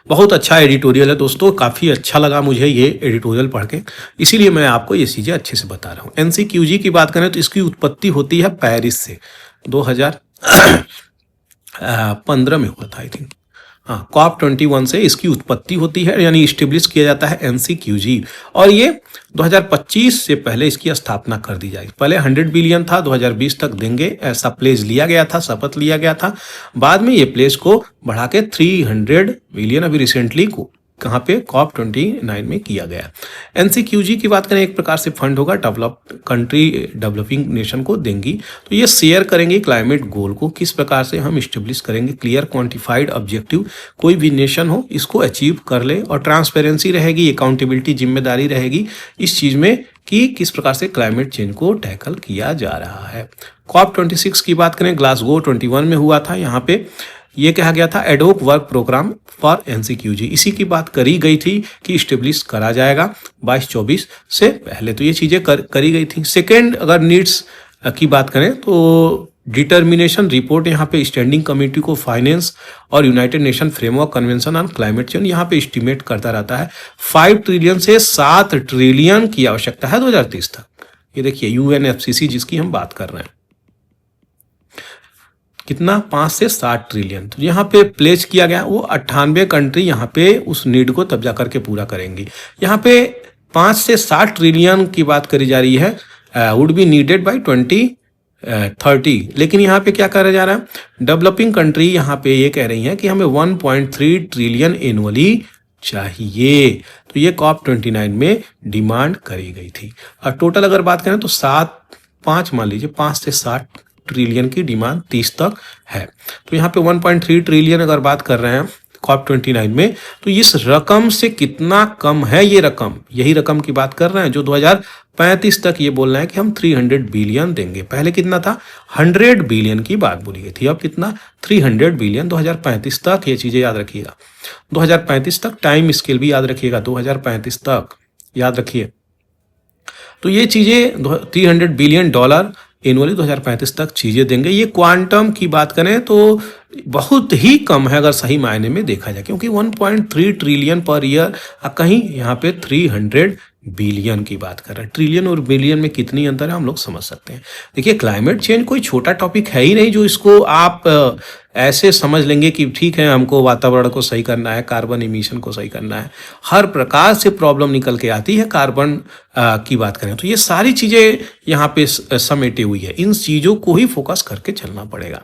बहुत अच्छा एडिटोरियल है दोस्तों, काफ़ी अच्छा लगा मुझे ये एडिटोरियल पढ़ के, इसीलिए मैं आपको ये चीज़ें अच्छे से बता रहा हूँ। NCQG की बात करें तो इसकी उत्पत्ति होती है पेरिस से। 2015 में हुआ था आई थिंक। हाँ, COP21 से इसकी उत्पत्ति होती है, यानी इस्टेब्लिश किया जाता है NCQG, और ये 2025 से पहले इसकी स्थापना कर दी जाएगी। पहले 100 बिलियन था, 2020 तक देंगे ऐसा प्लेज लिया गया था, शपथ लिया गया था। बाद में ये प्लेज को बढ़ा के 300 बिलियन अभी रिसेंटली को कहाँ पे COP29 में किया गया। NCQG की बात करें, एक प्रकार से फंड होगा, डेवलपिंग नेशन को देंगी। तो ये शेयर करेंगे क्लाइमेट गोल को, किस प्रकार से हम स्टेब्लिश करेंगे क्लियर क्वांटिफाइड ऑब्जेक्टिव, कोई भी नेशन हो इसको अचीव कर ले, और ट्रांसपेरेंसी रहेगी, अकाउंटेबिलिटी, जिम्मेदारी रहेगी इस चीज में कि किस प्रकार से क्लाइमेट चेंज को टैकल किया जा रहा है। COP26 की बात करें, ग्लासगो 21 में हुआ था। यहाँ पे ये कहा गया था एडहोक वर्क प्रोग्राम फॉर NCQG, इसी की बात करी गई थी कि स्टेब्लिश करा जाएगा 22-24 से पहले। तो ये चीजें करी गई थी। सेकेंड, अगर नीड्स की बात करें तो डिटर्मिनेशन रिपोर्ट यहाँ पे स्टैंडिंग कमेटी को फाइनेंस और United nation framework convention on climate change यहाँ पे एस्टिमेट करता रहता है 5 ट्रिलियन से 7 ट्रिलियन की आवश्यकता है 2030 तक। ये देखिए UNFCCC जिसकी हम बात कर रहे हैं, कितना 5 से 7 ट्रिलियन। तो यहाँ पे प्लेज किया गया, वो 98 कंट्री यहाँ पे उस नीड को तब जा करके पूरा करेंगी। यहाँ पे 5 से 7 ट्रिलियन की बात करी जा रही है, वुड बी नीडेड बाय 2030। लेकिन यहाँ पे क्या करा जा रहा है, डेवलपिंग कंट्री यहाँ पे ये कह रही है कि हमें 1.3 ट्रिलियन एनुअली चाहिए। तो ये COP29 में डिमांड करी गई थी। और टोटल अगर बात करें तो 5 मान लीजिए 5 से 7 ट्रिलियन की डिमांड 30 तक है। तो यहाँ पे 1.3 ट्रिलियन अगर बात कर रहे हैं COP29 में, तो इस रकम से कितना कम है ये रकम, यही रकम की बात कर रहे हैं जो 2035 तक ये बोल रहे हैं कि हम 300 बिलियन देंगे। पहले कितना था, 100 बिलियन की बात बोली गई थी, अब कितना 300 बिलियन 2035 तक। ये चीजें याद रखिएगा, 2035 तक, टाइम स्केल भी याद रखिएगा, 2035 तक याद रखिए। तो ये चीजें $300 बिलियन एनुअली 2035 तक चीजें देंगे। ये क्वांटम की बात करें तो बहुत ही कम है अगर सही मायने में देखा जाए, क्योंकि 1.3 ट्रिलियन पर ईयर, कहीं यहाँ पे 300 बिलियन की बात कर रहे हैं। ट्रिलियन और बिलियन में कितनी अंतर है हम लोग समझ सकते हैं। देखिए क्लाइमेट चेंज कोई छोटा टॉपिक है ही नहीं जो इसको आप ऐसे समझ लेंगे कि ठीक है हमको वातावरण को सही करना है, कार्बन इमिशन को सही करना है। हर प्रकार से प्रॉब्लम निकल के आती है कार्बन की बात करें तो ये सारी चीजें यहाँ पे समेटे हुई है। इन चीजों को ही फोकस करके चलना पड़ेगा।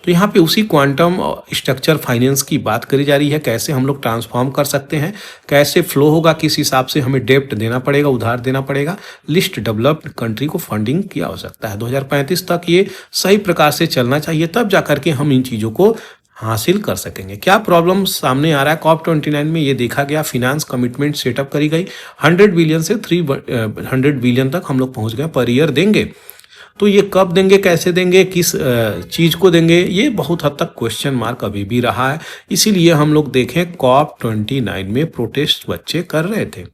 तो यहाँ पे उसी क्वांटम स्ट्रक्चर फाइनेंस की बात करी जा रही है, कैसे हम लोग ट्रांसफॉर्म कर सकते हैं, कैसे फ्लो होगा, किस हिसाब से हमें डेप्ट देना पड़ेगा, उधार देना पड़ेगा। लिस्ट डेवलप्ड कंट्री को फंडिंग की आवश्यकता है 2035 तक। ये सही प्रकार से चलना चाहिए, तब जाकर के हम इन चीज़ों को हासिल कर सकेंगे। क्या प्रॉब्लम सामने आ रहा है COP29 में, ये देखा गया। फिनांस कमिटमेंट सेटअप करी गई, 100 बिलियन से 300 बिलियन तक हम लोग पहुंच गए पर ईयर देंगे। तो ये कब देंगे, कैसे देंगे, किस चीज़ को देंगे, ये बहुत हद तक क्वेश्चन मार्क अभी भी रहा है। इसीलिए हम लोग देखें COP29 में प्रोटेस्ट बच्चे कर रहे थे।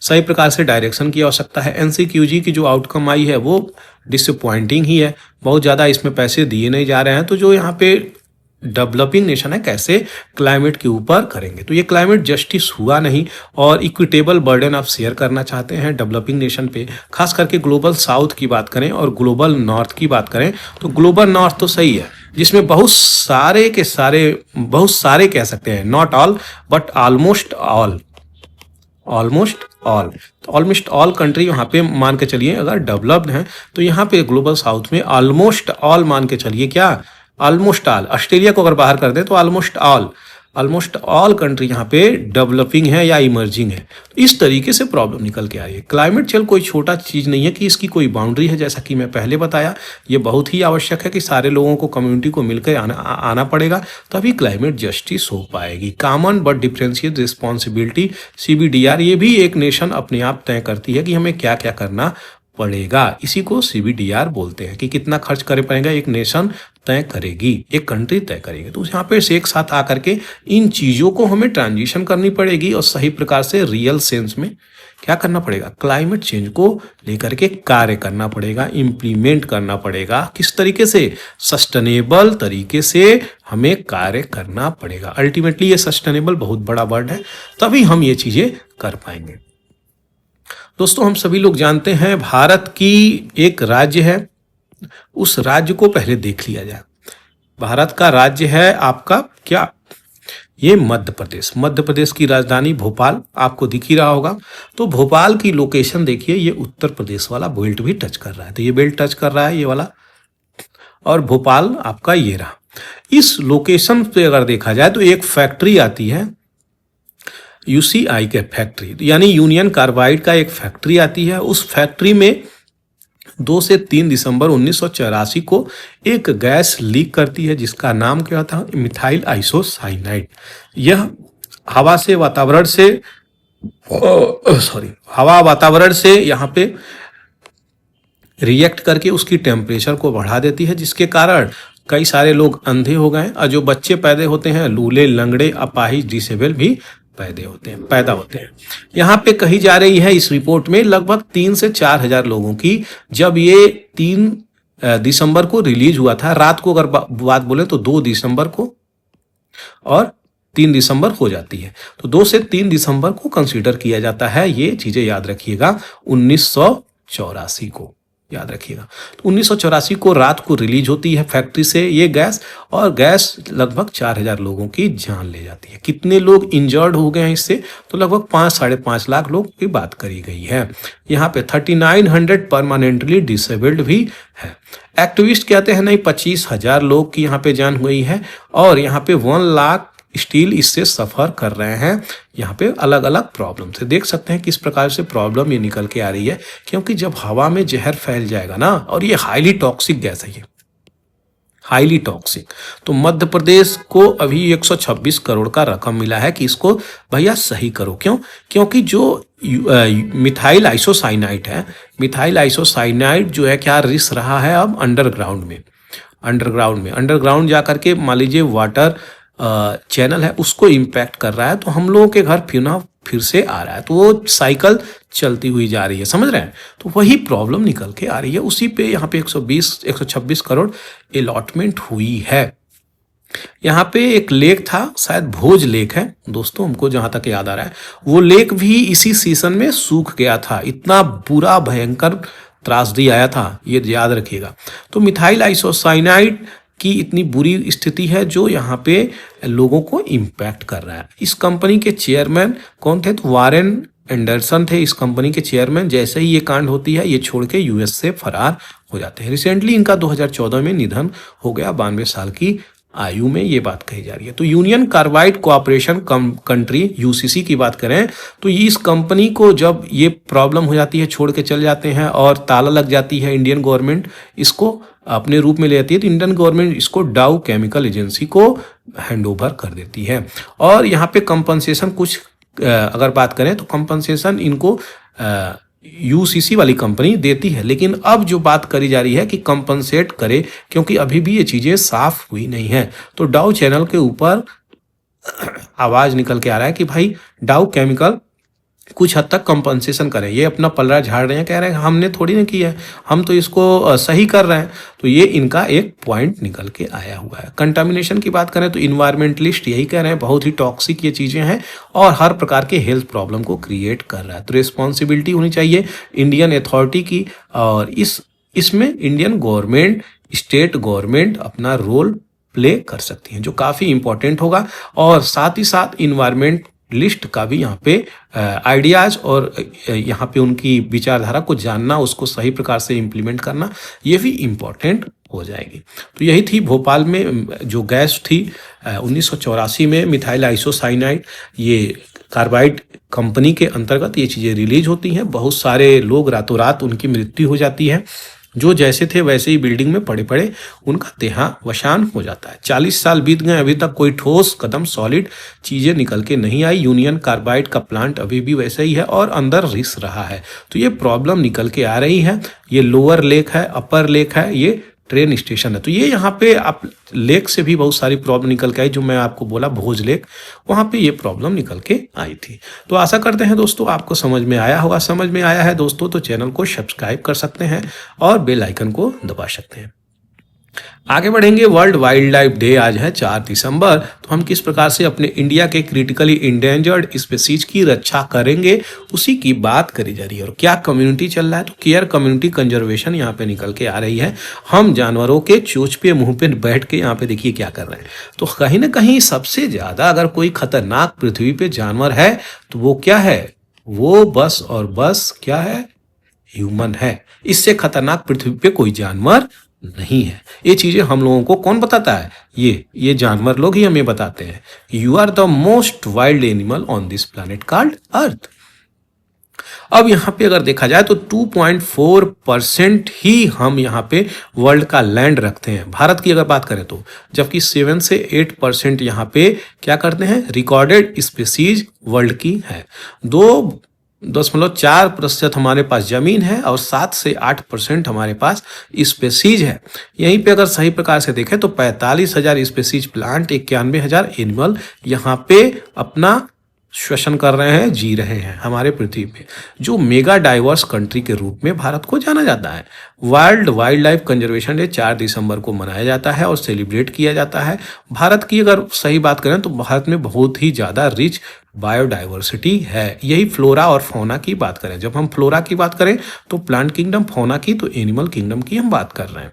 सही प्रकार से डायरेक्शन की आवश्यकता है। NCQG की जो आउटकम आई है वो डिसअपॉइंटिंग ही है, बहुत ज़्यादा इसमें पैसे दिए नहीं जा रहे हैं। तो जो यहाँ पे डेवलपिंग नेशन है कैसे क्लाइमेट के ऊपर करेंगे, तो ये क्लाइमेट जस्टिस हुआ नहीं और इक्विटेबल बर्डन आप शेयर करना चाहते हैं डेवलपिंग नेशन पे। खास करके ग्लोबल साउथ की बात करें और ग्लोबल नॉर्थ की बात करें तो ग्लोबल नॉर्थ तो सही है, जिसमें बहुत सारे कह सकते हैं, not all but almost all तो ऑलमोस्ट ऑल कंट्री यहाँ पे मान के चलिए अगर डेवलप्ड हैं, तो यहाँ पे ग्लोबल साउथ में ऑलमोस्ट ऑल मान के चलिए, क्या ऑलमोस्ट ऑल, ऑस्ट्रेलिया को अगर बाहर कर दें तो ऑलमोस्ट ऑल कंट्री यहाँ पे डेवलपिंग है या इमर्जिंग है। तो इस तरीके से प्रॉब्लम निकल के आ रही है। क्लाइमेट चेंज कोई छोटा चीज़ नहीं है कि इसकी कोई बाउंड्री है, जैसा कि मैं पहले बताया। ये बहुत ही आवश्यक है कि सारे लोगों को, कम्युनिटी को मिलकर आना पड़ेगा, तभी क्लाइमेट जस्टिस हो पाएगी। Common but differentiate responsibility CBDR, ये भी एक नेशन अपने आप तय करती है कि हमें क्या क्या करना पड़ेगा। इसी को CBDR बोलते हैं कि कितना खर्च करे पड़ेगा, एक नेशन तय करेगी, एक कंट्री तय करेगी। तो यहाँ पे एक साथ आकर के इन चीज़ों को हमें ट्रांजिशन करनी पड़ेगी और सही प्रकार से रियल सेंस में क्या करना पड़ेगा, क्लाइमेट चेंज को लेकर के कार्य करना पड़ेगा, इम्प्लीमेंट करना पड़ेगा। किस तरीके से, सस्टेनेबल तरीके से हमें कार्य करना पड़ेगा। अल्टीमेटली ये सस्टेनेबल बहुत बड़ा वर्ड है, तभी हम ये चीज़ें कर पाएंगे। दोस्तों हम सभी लोग जानते हैं भारत की एक राज्य है उस राज्य को पहले देख लिया जाए। भारत का राज्य है आपका क्या, ये मध्य प्रदेश। मध्य प्रदेश की राजधानी भोपाल आपको दिख ही रहा होगा। तो भोपाल की लोकेशन देखिए, ये उत्तर प्रदेश वाला बेल्ट भी टच कर रहा है, तो ये बेल्ट टच कर रहा है ये वाला, और भोपाल आपका ये रहा। इस लोकेशन पे अगर देखा जाए तो एक फैक्ट्री आती है यूसीआई के फैक्ट्री, यानी यूनियन कार्बाइड का एक फैक्ट्री आती है। उस फैक्ट्री में 2 से 3 दिसंबर 1984 को एक गैस लीक करती है जिसका नाम क्या था, मिथाइल आइसोसाइनाइड। यह हवा से वातावरण से हवा वातावरण से यहाँ पे रिएक्ट करके उसकी टेम्परेचर को बढ़ा देती है, जिसके कारण कई सारे लोग अंधे हो गए, और जो बच्चे पैदा होते हैं लूले, लंगड़े, अपाहिज, डिसेबल भी पैदा होते हैं। यहाँ पे कही जा रही है इस रिपोर्ट में लगभग 3 से 4 हजार लोगों की, जब ये 3 दिसंबर को रिलीज हुआ था, रात को अगर बात बोले तो 2 दिसंबर को और 3 दिसंबर हो जाती है, तो 2 से 3 दिसंबर को कंसीडर किया जाता है। ये चीजें याद रखिएगा, 1984 को याद रखिएगा। तो 1984 को रात को रिलीज होती है फैक्ट्री से ये गैस, और गैस लगभग 4000 लोगों की जान ले जाती है। कितने लोग इंजर्ड हो गए हैं इससे, तो लगभग 5-5.5 लाख लोग की बात करी गई है। यहाँ पे 3900 परमानेंटली डिसेबल्ड भी है। एक्टिविस्ट कहते हैं नहीं, 25,000 लोग की यहाँ पे जान हुई है, और यहाँ पे 1 लाख स्टील इससे सफर कर रहे हैं। यहाँ पे अलग अलग प्रॉब्लम से देख सकते हैं किस प्रकार से प्रॉब्लम ये निकल के आ रही है, क्योंकि जब हवा में जहर फैल जाएगा ना, और ये हाईली टॉक्सिक गैस है, ये हाईली टॉक्सिक। तो मध्य प्रदेश को अभी 126 करोड़ का रकम मिला है कि इसको भैया सही करो। क्यों? क्योंकि जो मिथाइल आइसोसाइनाइड है, मिथाइल आइसोसाइनाइड जो है क्या रिस रहा है अब अंडरग्राउंड जा करके मान लीजिए वाटर चैनल है उसको इम्पैक्ट कर रहा है, तो हम लोगों के घर फिर से आ रहा है, तो वो साइकिल चलती हुई जा रही है, समझ रहे हैं। तो वही प्रॉब्लम निकल के आ रही है, उसी पे यहाँ पे 126 करोड़ अलॉटमेंट हुई है। यहाँ पे एक लेक था, शायद भोज लेक है दोस्तों, हमको जहां तक याद आ रहा है, वो लेक भी इसी सीजन में सूख गया था। इतना बुरा भयंकर त्रासदी आया था, ये याद रखिएगा। तो मिथाइल आइसोसाइनाइड की इतनी बुरी स्थिति है जो यहाँ पे लोगों को इम्पैक्ट कर रहा है। इस कंपनी के चेयरमैन कौन थे, तो वारेन एंडरसन थे इस कंपनी के चेयरमैन। जैसे ही ये कांड होती है, ये छोड़ के यूएस से फरार हो जाते हैं। रिसेंटली इनका 2014 में निधन हो गया, 92 साल की आयु में, ये बात कही जा रही है। तो union carbide cooperation country UCC की बात करें तो इस कंपनी को जब ये प्रॉब्लम हो जाती है, छोड़ के चल जाते हैं और ताला लग जाती है, इंडियन गवर्नमेंट इसको अपने रूप में ले आती है, तो इंडियन गवर्नमेंट इसको डाउ केमिकल एजेंसी को हैंड ओवर कर देती है। और यहाँ पे कंपनसेशन कुछ अगर बात करें तो कंपनसेशन इनको यूसीसी वाली कंपनी देती है, लेकिन अब जो बात करी जा रही है कि कंपनसेट करे, क्योंकि अभी भी ये चीजें साफ हुई नहीं है। तो डाउ चैनल के ऊपर आवाज निकल के आ रहा है कि भाई डाउ केमिकल कुछ हद तक कंपनसेशन करें। ये अपना पलड़ा झाड़ रहे हैं, कह रहे हैं हमने थोड़ी ना किया है, हम तो इसको सही कर रहे हैं। तो ये इनका एक पॉइंट निकल के आया हुआ है। कंटामिनेशन की बात करें तो इन्वायरमेंटलिस्ट यही कह रहे हैं, बहुत ही टॉक्सिक ये चीज़ें हैं और हर प्रकार के हेल्थ प्रॉब्लम को क्रिएट कर रहा है। तो रिस्पॉन्सिबिलिटी होनी चाहिए इंडियन अथॉरिटी की, और इसमें इंडियन गवर्नमेंट, स्टेट गवर्नमेंट अपना रोल प्ले कर सकती हैं, जो काफ़ी इंपॉर्टेंट होगा। और साथ ही साथ इन्वायरमेंट लिस्ट का भी यहाँ पे आइडियाज़ और यहाँ पे उनकी विचारधारा को जानना, उसको सही प्रकार से इम्प्लीमेंट करना, ये भी इम्पोर्टेंट हो जाएगी। तो यही थी भोपाल में जो गैस थी 1984 में मिथाइल आइसोसाइनाइड, ये कार्बाइड कंपनी के अंतर्गत ये चीज़ें रिलीज होती हैं। बहुत सारे लोग रातों रात उनकी मृत्यु हो जाती है, जो जैसे थे वैसे ही बिल्डिंग में पड़े पड़े उनका देहावसान हो जाता है। 40 साल बीत गए, अभी तक कोई ठोस कदम सॉलिड चीज़ें निकल के नहीं आई। यूनियन कार्बाइड का प्लांट अभी भी वैसे ही है और अंदर रिस रहा है। तो ये प्रॉब्लम निकल के आ रही है। ये लोअर लेक है, अपर लेक है, ये ट्रेन स्टेशन है। तो ये यहाँ पे आप लेक से भी बहुत सारी प्रॉब्लम निकल के आई, जो मैं आपको बोला भोज लेक, वहाँ पे ये प्रॉब्लम निकल के आई थी। तो आशा करते हैं दोस्तों आपको समझ में आया होगा। समझ में आया है दोस्तों तो चैनल को सब्सक्राइब कर सकते हैं और बेल आइकन को दबा सकते हैं। आगे बढ़ेंगे। वर्ल्ड वाइल्ड लाइफ डे आज है 4 दिसंबर। तो हम किस प्रकार से अपने इंडिया के क्रिटिकली इंडेंजर्ड स्पीसीज की रक्षा करेंगे उसी की बात करी जा रही है। और क्या कम्युनिटी चल रहा है, तो केयर कम्युनिटी कंजर्वेशन यहाँ पे निकल के आ रही है। हम जानवरों के चोंच पे मुंह पे बैठ के यहाँ पे देखिए क्या कर रहे हैं। तो कहीं ना कहीं सबसे ज्यादा अगर कोई खतरनाक पृथ्वी पे जानवर है तो वो क्या है, वो बस और बस क्या है, ह्यूमन है। इससे खतरनाक पृथ्वी पे कोई जानवर नहीं है। ये चीजें हम लोगों को कौन बताता है, ये जानवर लोग ही हमें बताते हैं। You are the most wild animal on this planet called Earth. अब यहाँ पे अगर देखा जाए तो 2.4% ही हम यहाँ पे वर्ल्ड का लैंड रखते हैं, भारत की अगर बात करें तो, जबकि 7 से 8% यहाँ पे क्या करते हैं, रिकॉर्डेड स्पीसीज वर्ल्ड की है। 2.4% हमारे पास जमीन है और 7 से 8% हमारे पास स्पीसीज है। यहीं पे अगर सही प्रकार से देखें तो 45,000 स्पीसीज प्लांट, 91,000 एनिमल यहाँ पे अपना श्वसन कर रहे हैं, जी रहे हैं हमारे पृथ्वी पे, जो मेगा डाइवर्स कंट्री के रूप में भारत को जाना जाता है। World wild life conservation day 4 दिसंबर को मनाया जाता है और सेलिब्रेट किया जाता है। भारत की अगर सही बात करें तो भारत में बहुत ही ज़्यादा रिच बायोडाइवर्सिटी है। यही फ्लोरा और फौना की बात करें, जब हम फ्लोरा की बात करें तो प्लांट किंगडम, फौना की तो एनिमल किंगडम की हम बात कर रहे हैं।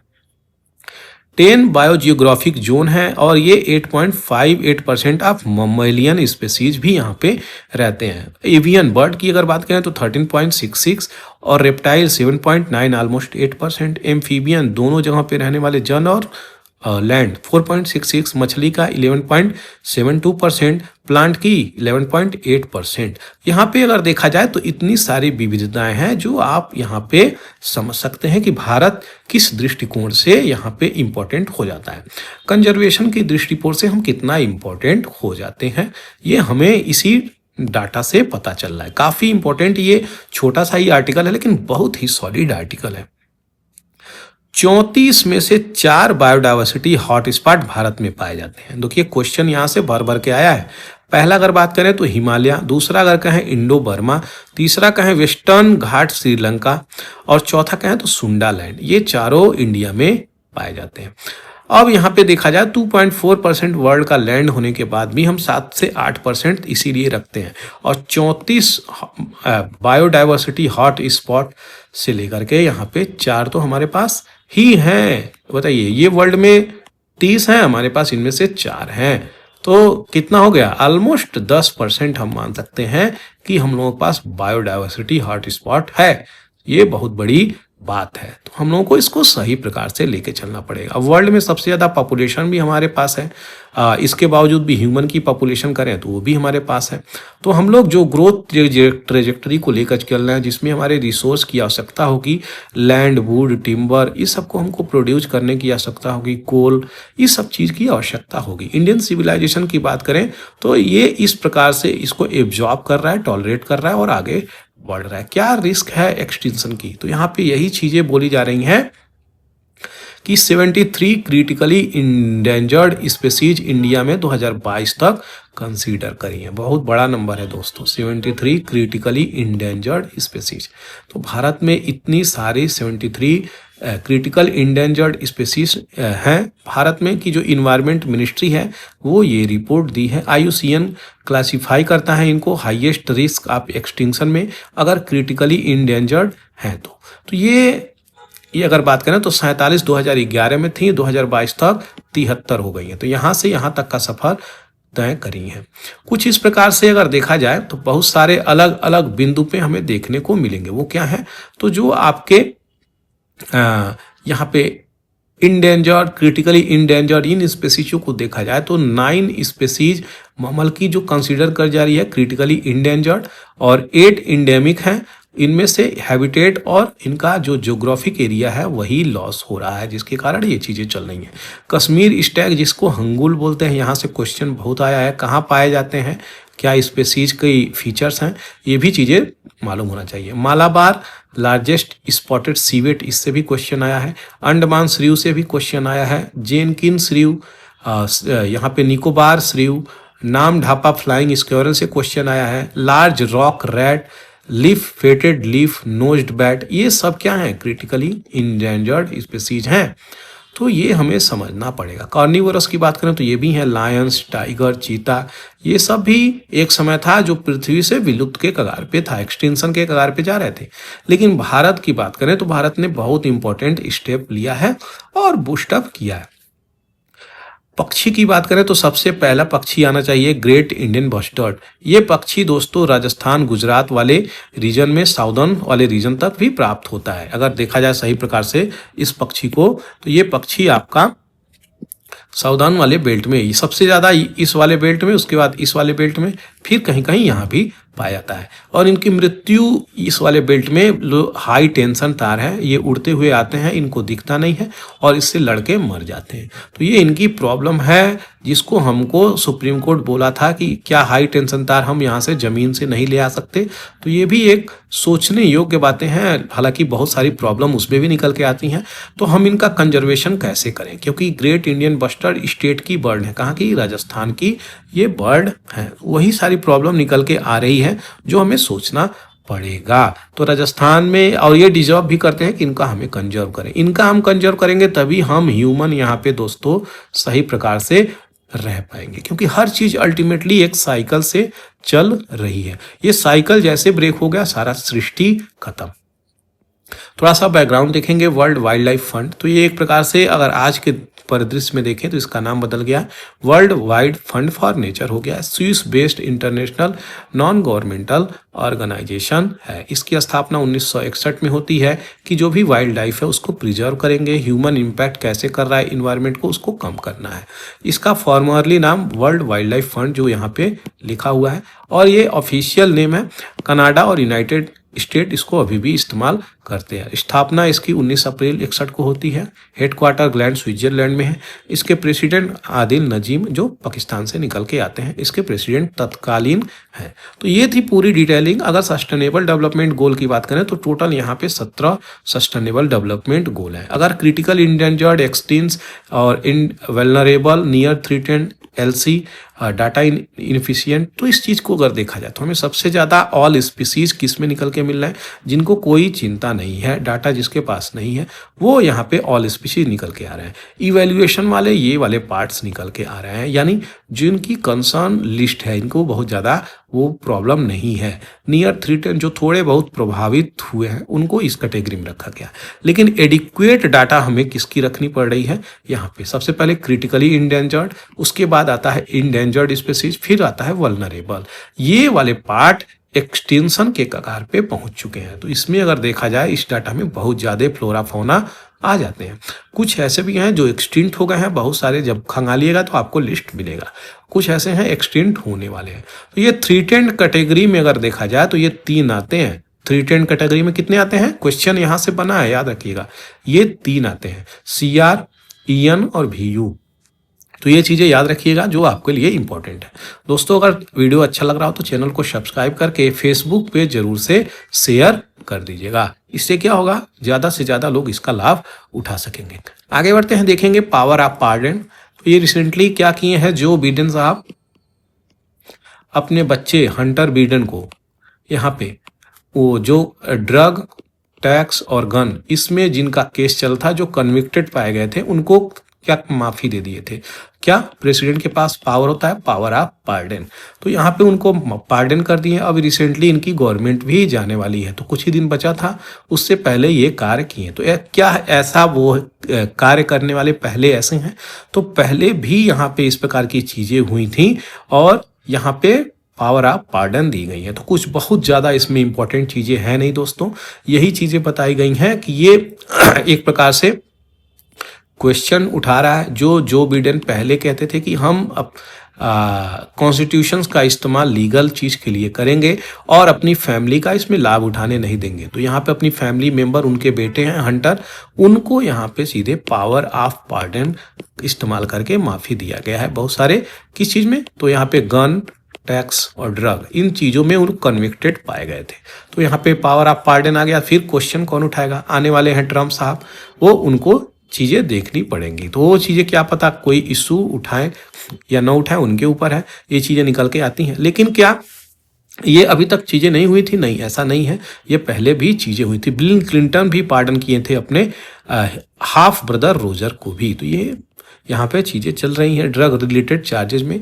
10 बायोजियोग्राफिक जोन है और ये 8.58% ऑफ ममेलियन स्पीसीज भी यहाँ पे रहते हैं। एवियन बर्ड की अगर बात करें तो 13.66 और रेप्टाइल 7.9 ऑलमोस्ट 8%। एम्फीबियन दोनों जगह पे रहने वाले जन और लैंड 4.66, मछली का 11.72%, प्लांट की 11.8%। यहाँ पे अगर देखा जाए तो इतनी सारी विविधताएं हैं जो आप यहाँ पे समझ सकते हैं कि भारत किस दृष्टिकोण से यहाँ पे इम्पोर्टेंट हो जाता है। कंजर्वेशन की दृष्टिकोण से हम कितना इम्पोर्टेंट हो जाते हैं ये हमें इसी डाटा से पता चल रहा है। काफी इंपॉर्टेंट ये छोटा सा ही आर्टिकल है लेकिन बहुत ही सॉलिड आर्टिकल है। 34 में से 4 बायोडाइवर्सिटी हॉटस्पॉट भारत में पाए जाते हैं। देखिए क्वेश्चन यहाँ से भर भर के आया है। पहला अगर बात करें तो हिमालय, दूसरा अगर कहें इंडो बर्मा, तीसरा कहें वेस्टर्न घाट श्रीलंका और चौथा कहें तो सुंडालैंड। ये चारों इंडिया में पाए जाते हैं। अब यहाँ पे देखा जाए 2.4% वर्ल्ड का लैंड होने के बाद भी हम 7 से 8% इसीलिए रखते हैं और 34 बायोडाइवर्सिटी हॉट स्पॉट से लेकर के यहाँ पे 4 तो हमारे पास ही हैं। बताइए, ये वर्ल्ड में 30 हैं, हमारे पास इनमें से 4 हैं, तो कितना हो गया, ऑलमोस्ट 10% हम मान सकते हैं कि हम लोगों के पास बायोडाइवर्सिटी हॉट स्पॉट है। ये बहुत बड़ी बात है, तो हम लोगों को इसको सही प्रकार से लेके चलना पड़ेगा। वर्ल्ड में सबसे ज़्यादा पॉपुलेशन भी हमारे पास है, इसके बावजूद भी ह्यूमन की पॉपुलेशन करें तो वो भी हमारे पास है। तो हम लोग जो ग्रोथ ट्रेजेक्टरी को लेकर चल रहे हैं, जिसमें हमारे रिसोर्स की आवश्यकता होगी, लैंड, वुड, टिम्बर, इस सबको हमको प्रोड्यूस करने की आवश्यकता होगी, कोल, इस सब चीज़ की आवश्यकता होगी। इंडियन सिविलाइजेशन की बात करें तो ये इस प्रकार से इसको एब्जॉर्ब कर रहा है, टॉलरेट कर रहा है और आगे बढ़ रहा है। क्या रिस्क है एक्सटिंक्शन की, तो यहाँ पे यही चीजें बोली जा रही हैं कि 73 क्रिटिकली इंडेंजर्ड स्पीसीज इंडिया में 2022 तक कंसीडर करी है। बहुत बड़ा नंबर है दोस्तों, 73 क्रिटिकली इंडेंजर्ड स्पीसीज। तो भारत में इतनी सारी 73 क्रिटिकल इंडेंजर्ड स्पीसीज हैं भारत में कि जो इन्वायरमेंट मिनिस्ट्री है वो ये रिपोर्ट दी है। IUCN क्लासिफाई करता है इनको हाईएस्ट रिस्क ऑफ एक्सटिंक्शन में अगर क्रिटिकली इंडेंजर्ड हैं तो ये अगर बात करें तो 47 2011 में थी, 2022 तक 73 हो गई है। तो यहाँ से यहाँ तक का सफर तय करी है। कुछ इस प्रकार से अगर देखा जाए तो बहुत सारे अलग अलग बिंदु पे हमें देखने को मिलेंगे। वो क्या है, तो जो आपके यहाँ पे इंडेंजर्ड, क्रिटिकली इंडेंजर्ड इन स्पीसीज को देखा जाए तो 9 स्पीसीज ममल की जो कंसीडर कर जा रही है क्रिटिकली इंडेंजर्ड और 8 इंडेमिक हैं। इनमें से हैबिटेट और इनका जो ज्योग्राफिक एरिया है वही लॉस हो रहा है, जिसके कारण ये चीज़ें चल रही हैं। कश्मीर स्टैग जिसको हंगुल बोलते हैं, यहाँ से क्वेश्चन बहुत आया है, कहाँ पाए जाते हैं, क्या स्पीसीज के फीचर्स हैं, ये भी चीज़ें मालूम होना चाहिए। मालाबार लार्जेस्ट स्पॉटेड सीवेट, इससे भी क्वेश्चन आया है। अंडमान श्रीव से भी क्वेश्चन आया है। जेनकिन श्रीव, यहाँ पे निकोबार श्रीव, नाम ढापा फ्लाइंग स्क्वेरल से क्वेश्चन आया है। Large rock rat, leaf fated leaf nosed bat, ये सब क्या है, क्रिटिकली इंडेंजर्ड स्पीसीज हैं। तो ये हमें समझना पड़ेगा। कार्निवोरस की बात करें तो ये भी है लायंस, टाइगर, चीता, ये सब भी एक समय था जो पृथ्वी से विलुप्त के कगार पे था, एक्सटिंक्शन के कगार पे जा रहे थे। लेकिन भारत की बात करें तो भारत ने बहुत इंपॉर्टेंट स्टेप लिया है और बूस्टअप किया है। पक्षी की बात करें तो सबसे पहला पक्षी आना चाहिए ग्रेट इंडियन बस्टर्ड। ये पक्षी दोस्तों राजस्थान, गुजरात वाले रीजन में, साउदर्न वाले रीजन तक भी प्राप्त होता है। अगर देखा जाए सही प्रकार से इस पक्षी को, तो ये पक्षी आपका साउदर्न वाले बेल्ट में, सबसे ज़्यादा इस वाले बेल्ट में, उसके बाद इस वाले बेल्ट में, फिर कहीं कहीं यहाँ भी पाया जाता है। और इनकी मृत्यु इस वाले बेल्ट में हाई टेंशन तार है, ये उड़ते हुए आते हैं, इनको दिखता नहीं है और इससे लड़के मर जाते हैं। तो ये इनकी प्रॉब्लम है, जिसको हमको सुप्रीम कोर्ट बोला था कि क्या हाई टेंशन तार हम यहाँ से ज़मीन से नहीं ले आ सकते। तो ये भी एक सोचने योग्य बातें हैं। हालांकि बहुत सारी प्रॉब्लम उसमें भी निकल के आती हैं। तो हम इनका कंजर्वेशन कैसे करें, क्योंकि ग्रेट इंडियन बस्टर्ड स्टेट की बर्ड है, कहाँ की, राजस्थान की ये बर्ड है। वही सारी प्रॉब्लम निकल के आ रही है जो हमें सोचना पड़ेगा। तो राजस्थान में, और ये डिजर्व भी करते हैं कि इनका हमें कंजर्व करें। इनका हम कंजर्व करेंगे तभी हम ह्यूमन यहाँ पे दोस्तों सही प्रकार से रह पाएंगे, क्योंकि हर चीज अल्टीमेटली एक साइकिल से चल रही है। ये साइकिल जैसे ब्रेक हो गया, सारा सृष्टि खत्म। थोड़ा सा बैकग्राउंड देखेंगे, वर्ल्ड वाइल्ड लाइफ फंड। तो ये एक प्रकार से अगर आज के परिदृश्य में देखें तो इसका नाम बदल गया, World Wide Fund for Nature हो गया। Swiss based international non governmental organisation है। इसकी स्थापना 1961 में होती है कि जो भी वाइल्ड लाइफ है उसको प्रिजर्व करेंगे, ह्यूमन इम्पैक्ट कैसे कर रहा है इन्वायरमेंट को, उसको कम करना है। इसका फॉर्मरली नाम वर्ल्ड वाइल्ड लाइफ फंड जो यहाँ पे लिखा हुआ है, और ये ऑफिशियल नेम है। कनाडा और यूनाइटेड स्टेट इसको अभी भी इस्तेमाल करते हैं। स्थापना इसकी 19 अप्रैल 61 को होती है। हेडक्वार्टर ग्लैंड स्विट्जरलैंड में है। इसके प्रेसिडेंट आदिल नजीम जो पाकिस्तान से निकल के आते हैं, इसके प्रेसिडेंट तत्कालीन हैं। तो ये थी पूरी डिटेलिंग। अगर सस्टेनेबल डेवलपमेंट गोल की बात करें तो टोटल यहाँ पे 17 सस्टेनेबल डेवलपमेंट गोल है। अगर क्रिटिकल इंडेंजर्ड, एक्सटिंक्ट और vulnerable, near threatened, LC, data deficient, तो इस चीज़ को अगर देखा जाए तो हमें सबसे ज़्यादा ऑल स्पीसीज किस में निकल के मिल रहा है, जिनको कोई चिंता नहीं है, डाटा जिसके पास नहीं है, वो यहाँ पे ऑल स्पीसीज निकल के आ रहे हैं। इवैल्यूएशन वाले ये वाले पार्ट्स निकल के आ रहे हैं, यानी जिनकी कंसर्न लिस्ट है, इनको बहुत ज़्यादा वो प्रॉब्लम नहीं है। नियर थ्रेटेंड जो थोड़े बहुत प्रभावित हुए हैं उनको इस कैटेगरी में रखा गया। लेकिन एडिक्वेट डाटा हमें किसकी रखनी पड़ रही है, यहाँ पे सबसे पहले क्रिटिकली इंडेंजर्ड, उसके बाद आता है इंडेंजर्ड स्पीसीज, फिर आता है वल्नरेबल। ये वाले पार्ट एक्सटेंशन के कगार पे पहुंच चुके हैं। तो इसमें अगर देखा जाए इस डाटा में बहुत ज़्यादा फ्लोरा फौना आ जाते हैं। कुछ ऐसे भी हैं जो एक्सटिंक्ट हो गए हैं, बहुत सारे, जब खंगालिएगा तो आपको लिस्ट मिलेगा। कुछ ऐसे हैं एक्सटिंक्ट होने वाले हैं। तो ये थ्रेटेंड कैटेगरी में अगर देखा जाए तो ये 3 आते हैं। थ्रेटेंड कैटेगरी में कितने आते हैं, क्वेश्चन यहाँ से बना है, याद रखिएगा, ये 3 आते हैं, CR, EN और VU। तो ये चीज़ें याद रखिएगा जो आपके लिए इंपॉर्टेंट है। दोस्तों अगर वीडियो अच्छा लग रहा हो तो चैनल को सब्सक्राइब करके फेसबुक पे जरूर से शेयर कर दीजिएगा। इससे क्या होगा, ज़्यादा से ज़्यादा लोग इसका लाभ उठा सकेंगे। आगे बढ़ते हैं, देखेंगे पावर ऑफ पार्डन। तो ये रिसेंटली क्या किए हैं जो बिडेन साहब, अपने बच्चे हंटर बिडेन को यहाँ पे वो जो ड्रग, टैक्स और गन, इसमें जिनका केस चल था, जो कन्विक्टेड पाए गए थे, उनको क्या माफी दे दिए थे। क्या प्रेसिडेंट के पास पावर होता है, पावर ऑफ पार्डन। तो यहाँ पे उनको पार्डन कर दिए। अब रिसेंटली इनकी गवर्नमेंट भी जाने वाली है, तो कुछ ही दिन बचा था, उससे पहले ये कार्य किए। तो क्या ऐसा वो कार्य करने वाले पहले ऐसे हैं, तो पहले भी यहाँ पे इस प्रकार की चीजें हुई थी और यहाँ पे पावर ऑफ पार्डन दी गई है। तो कुछ बहुत ज़्यादा इसमें इंपॉर्टेंट चीज़ें हैं नहीं दोस्तों, यही चीज़ें बताई गई हैं कि ये एक प्रकार से क्वेश्चन उठा रहा है जो बिडेन पहले कहते थे कि हम कॉन्स्टिट्यूशंस का इस्तेमाल लीगल चीज़ के लिए करेंगे और अपनी फैमिली का इसमें लाभ उठाने नहीं देंगे। तो यहाँ पे अपनी फैमिली मेंबर, उनके बेटे हैं हंटर, उनको यहाँ पे सीधे पावर ऑफ पार्डन इस्तेमाल करके माफ़ी दिया गया है। बहुत सारे किस चीज़ में, तो यहाँ पे गन, टैक्स और ड्रग, इन चीज़ों में उन कन्विक्टेड पाए गए थे। तो यहाँ पे पावर ऑफ पार्डन आ गया। फिर क्वेश्चन कौन उठाएगा, आने वाले हैं ट्रम्प साहब, वो उनको चीज़ें देखनी पड़ेंगी। तो वो चीज़ें क्या पता कोई इशू उठाएं या ना उठाएं, उनके ऊपर है, ये चीज़ें निकल के आती हैं। लेकिन क्या ये अभी तक चीज़ें नहीं हुई थी, नहीं ऐसा नहीं है, ये पहले भी चीज़ें हुई थी। बिल क्लिंटन भी पार्डन किए थे अपने हाफ ब्रदर रोजर को भी। तो ये यहाँ पे चीज़ें चल रही हैं ड्रग रिलेटेड चार्जेस में।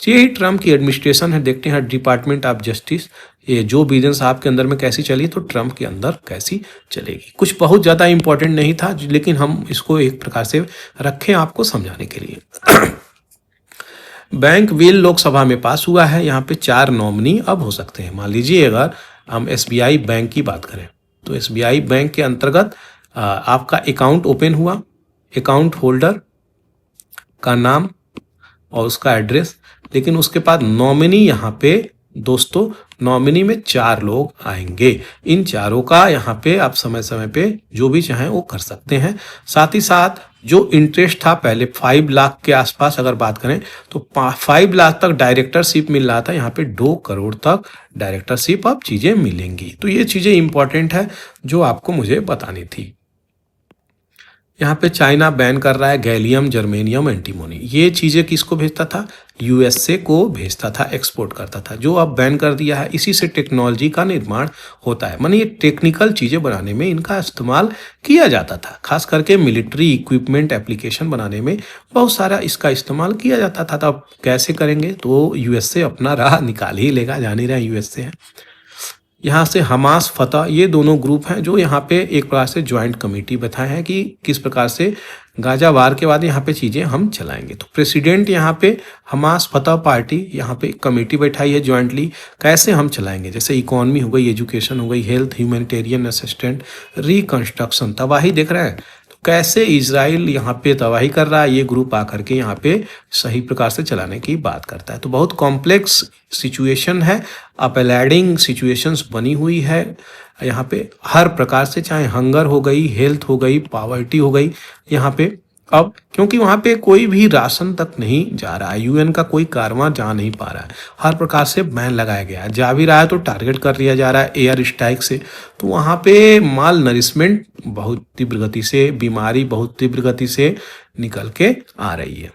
यही ट्रम्प की एडमिनिस्ट्रेशन है, देखते हैं डिपार्टमेंट ऑफ जस्टिस ये जो बिडेन साहब के अंदर में कैसी चली तो ट्रम्प के अंदर कैसी चलेगी। कुछ बहुत ज़्यादा इंपॉर्टेंट नहीं था, लेकिन हम इसको एक प्रकार से रखें आपको समझाने के लिए। बैंक बिल लोकसभा में पास हुआ है। यहाँ पे 4 नॉमिनी अब हो सकते हैं। मान लीजिए अगर हम एसबीआई बैंक की बात करें तो एसबीआई बैंक के अंतर्गत आपका अकाउंट ओपन हुआ, अकाउंट होल्डर का नाम और उसका एड्रेस, लेकिन उसके बाद नॉमिनी यहाँ पे दोस्तों नॉमिनी में 4 लोग आएंगे। इन चारों का यहाँ पे आप समय समय पे जो भी चाहें वो कर सकते हैं। साथ ही साथ जो इंटरेस्ट था पहले 5 लाख के आसपास अगर बात करें तो 5 लाख तक डायरेक्टरशिप मिल रहा था, यहाँ पे 2 करोड़ तक डायरेक्टरशिप अब चीज़ें मिलेंगी। तो ये चीज़ें इंपॉर्टेंट है जो आपको मुझे बतानी थी। यहाँ पे चाइना बैन कर रहा है गैलियम, जर्मेनियम, एंटीमोनी। ये चीज़ें किसको भेजता था? यूएसए को भेजता था, एक्सपोर्ट करता था, जो अब बैन कर दिया है। इसी से टेक्नोलॉजी का निर्माण होता है, माने ये टेक्निकल चीज़ें बनाने में इनका इस्तेमाल किया जाता था। खास करके मिलिट्री इक्विपमेंट एप्लीकेशन बनाने में बहुत सारा इसका इस्तेमाल किया जाता था। तब कैसे करेंगे तो यूएसए अपना राह निकाल ही लेगा, जान ही रहे यूएसए है। यहाँ से हमास, फतह, ये दोनों ग्रुप हैं जो यहाँ पे एक प्रकार से ज्वाइंट कमेटी बताए हैं कि किस प्रकार से गाजा वार के बाद यहाँ पे चीज़ें हम चलाएंगे। तो प्रेसिडेंट यहाँ पे हमास फतह पार्टी यहाँ पे कमेटी बैठाई है ज्वाइंटली, कैसे हम चलाएंगे। जैसे इकोनॉमी हो गई, एजुकेशन हो गई, हेल्थ, ह्यूमैनिटेरियन असिस्टेंट, रिकंस्ट्रक्शन, तबाही देख रहे हैं कैसे इजराइल यहाँ पे तबाही कर रहा है, ये ग्रुप आकर के यहाँ पे सही प्रकार से चलाने की बात करता है। तो बहुत कॉम्प्लेक्स सिचुएशन है, अपलैडिंग सिचुएशंस बनी हुई है यहाँ पे हर प्रकार से, चाहे हंगर हो गई, हेल्थ हो गई, पॉवर्टी हो गई यहाँ पे। अब क्योंकि वहाँ पे कोई भी राशन तक नहीं जा रहा है, यूएन का कोई कारवां जा नहीं पा रहा है, हर प्रकार से बैन लगाया गया है। जा भी रहा है तो टारगेट कर लिया जा रहा है एयर स्ट्राइक से। तो वहाँ पे माल नरिशमेंट बहुत तीव्र गति से, बीमारी बहुत तीव्र गति से निकल के आ रही है।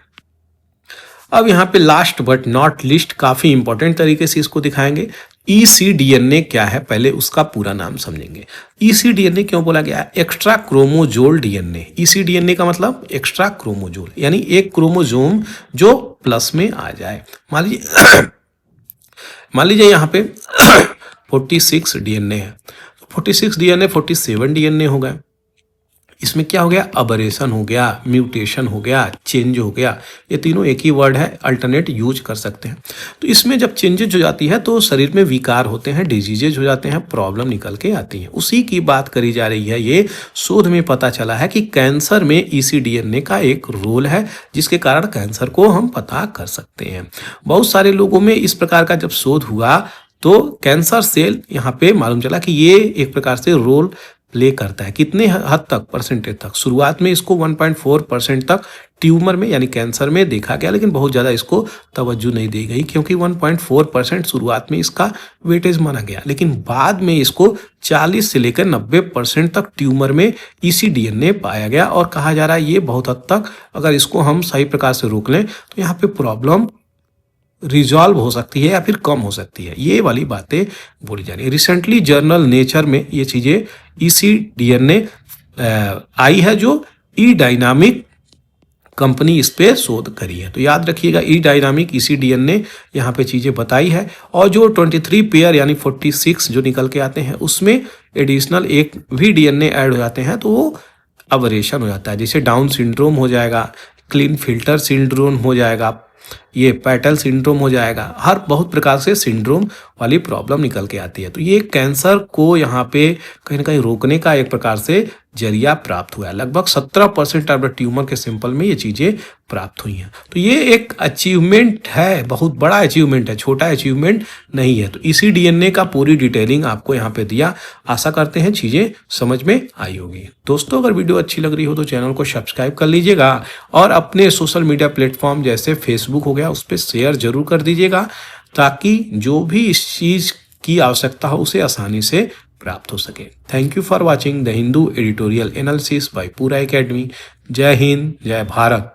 अब यहाँ पे लास्ट बट नॉट लिस्ट काफ़ी इंपॉर्टेंट तरीके से इसको दिखाएंगे। ईसीडीएनए क्या है, पहले उसका पूरा नाम समझेंगे। ईसीडीएनए क्यों बोला गया है? Extra क्रोमोजोल DNA. ईसीडीएनए का मतलब एक्स्ट्रा क्रोमोजोल, यानी एक क्रोमोजोम जो प्लस में आ जाए। मान लीजिए यहाँ पे 46 डीएनए है, 46 डीएनए 47 डीएनए हो गए। इसमें क्या हो गया? अबरेशन हो गया, म्यूटेशन हो गया, चेंज हो गया। ये तीनों एक ही वर्ड है, अल्टरनेट यूज कर सकते हैं। तो इसमें जब चेंजेज हो जाती है तो शरीर में विकार होते हैं, डिजीजेज हो जाते हैं, प्रॉब्लम निकल के आती है। उसी की बात करी जा रही है। ये शोध में पता चला है कि कैंसर में ईसीडीएनए का एक रोल है, जिसके कारण कैंसर को हम पता कर सकते हैं। बहुत सारे लोगों में इस प्रकार का जब शोध हुआ तो कैंसर सेल यहाँ पे मालूम चला कि ये एक प्रकार से रोल प्ले करता है। कितने हद तक? परसेंटेज तक। शुरुआत में इसको 1.4% तक ट्यूमर में यानी कैंसर में देखा गया, लेकिन बहुत ज़्यादा इसको तवज्जो नहीं दी गई क्योंकि 1.4% शुरुआत में इसका वेटेज माना गया, लेकिन बाद में इसको 40 से लेकर 90% तक ट्यूमर में ईसीडीएनए पाया गया। और कहा जा रहा है ये बहुत हद तक अगर इसको हम सही प्रकार से रोक लें तो यहाँ पे प्रॉब्लम रिजॉल्व हो सकती है या फिर कम हो सकती है। ये वाली बातें बोली जा रही है। रिसेंटली जर्नल नेचर में ये चीज़ें ईसीडीएनए आई है, जो ई डायनामिक कंपनी इस पे शोध करी है। तो याद रखिएगा ई डायनामिक ईसीडीएनए यहाँ पे चीज़ें बताई है। और जो 23 पेयर यानी 46 जो निकल के आते हैं उसमें एडिशनल एक भी डीएनए ऐड हो जाते हैं तो वो अबरेशन हो जाता है। जैसे डाउन सिंड्रोम हो जाएगा, क्लीन फिल्टर सिंड्रोम हो जाएगा, ये पैटल सिंड्रोम हो जाएगा, हर बहुत प्रकार से सिंड्रोम वाली प्रॉब्लम निकल के आती है। तो ये कैंसर को यहाँ पे कहीं ना कहीं रोकने का एक प्रकार से जरिया प्राप्त हुआ है। लगभग 17% ऑफ द ट्यूमर के सैंपल में ये चीज़ें प्राप्त हुई हैं। तो ये एक अचीवमेंट है, बहुत बड़ा अचीवमेंट है, छोटा अचीवमेंट नहीं है। तो इसी डीएनए का पूरी डिटेलिंग आपको यहाँ पे दिया। आशा करते हैं चीज़ें समझ में आई होगी। दोस्तों अगर वीडियो अच्छी लग रही हो तो चैनल को सब्सक्राइब कर लीजिएगा और अपने सोशल मीडिया प्लेटफॉर्म जैसे फेसबुक हो गया उस पर शेयर जरूर कर दीजिएगा, ताकि जो भी इस चीज़ की आवश्यकता हो उसे आसानी से प्राप्त हो सके। Thank you for watching the Hindu editorial analysis bye पूरा एकेडमी। जय हिंद, जय भारत।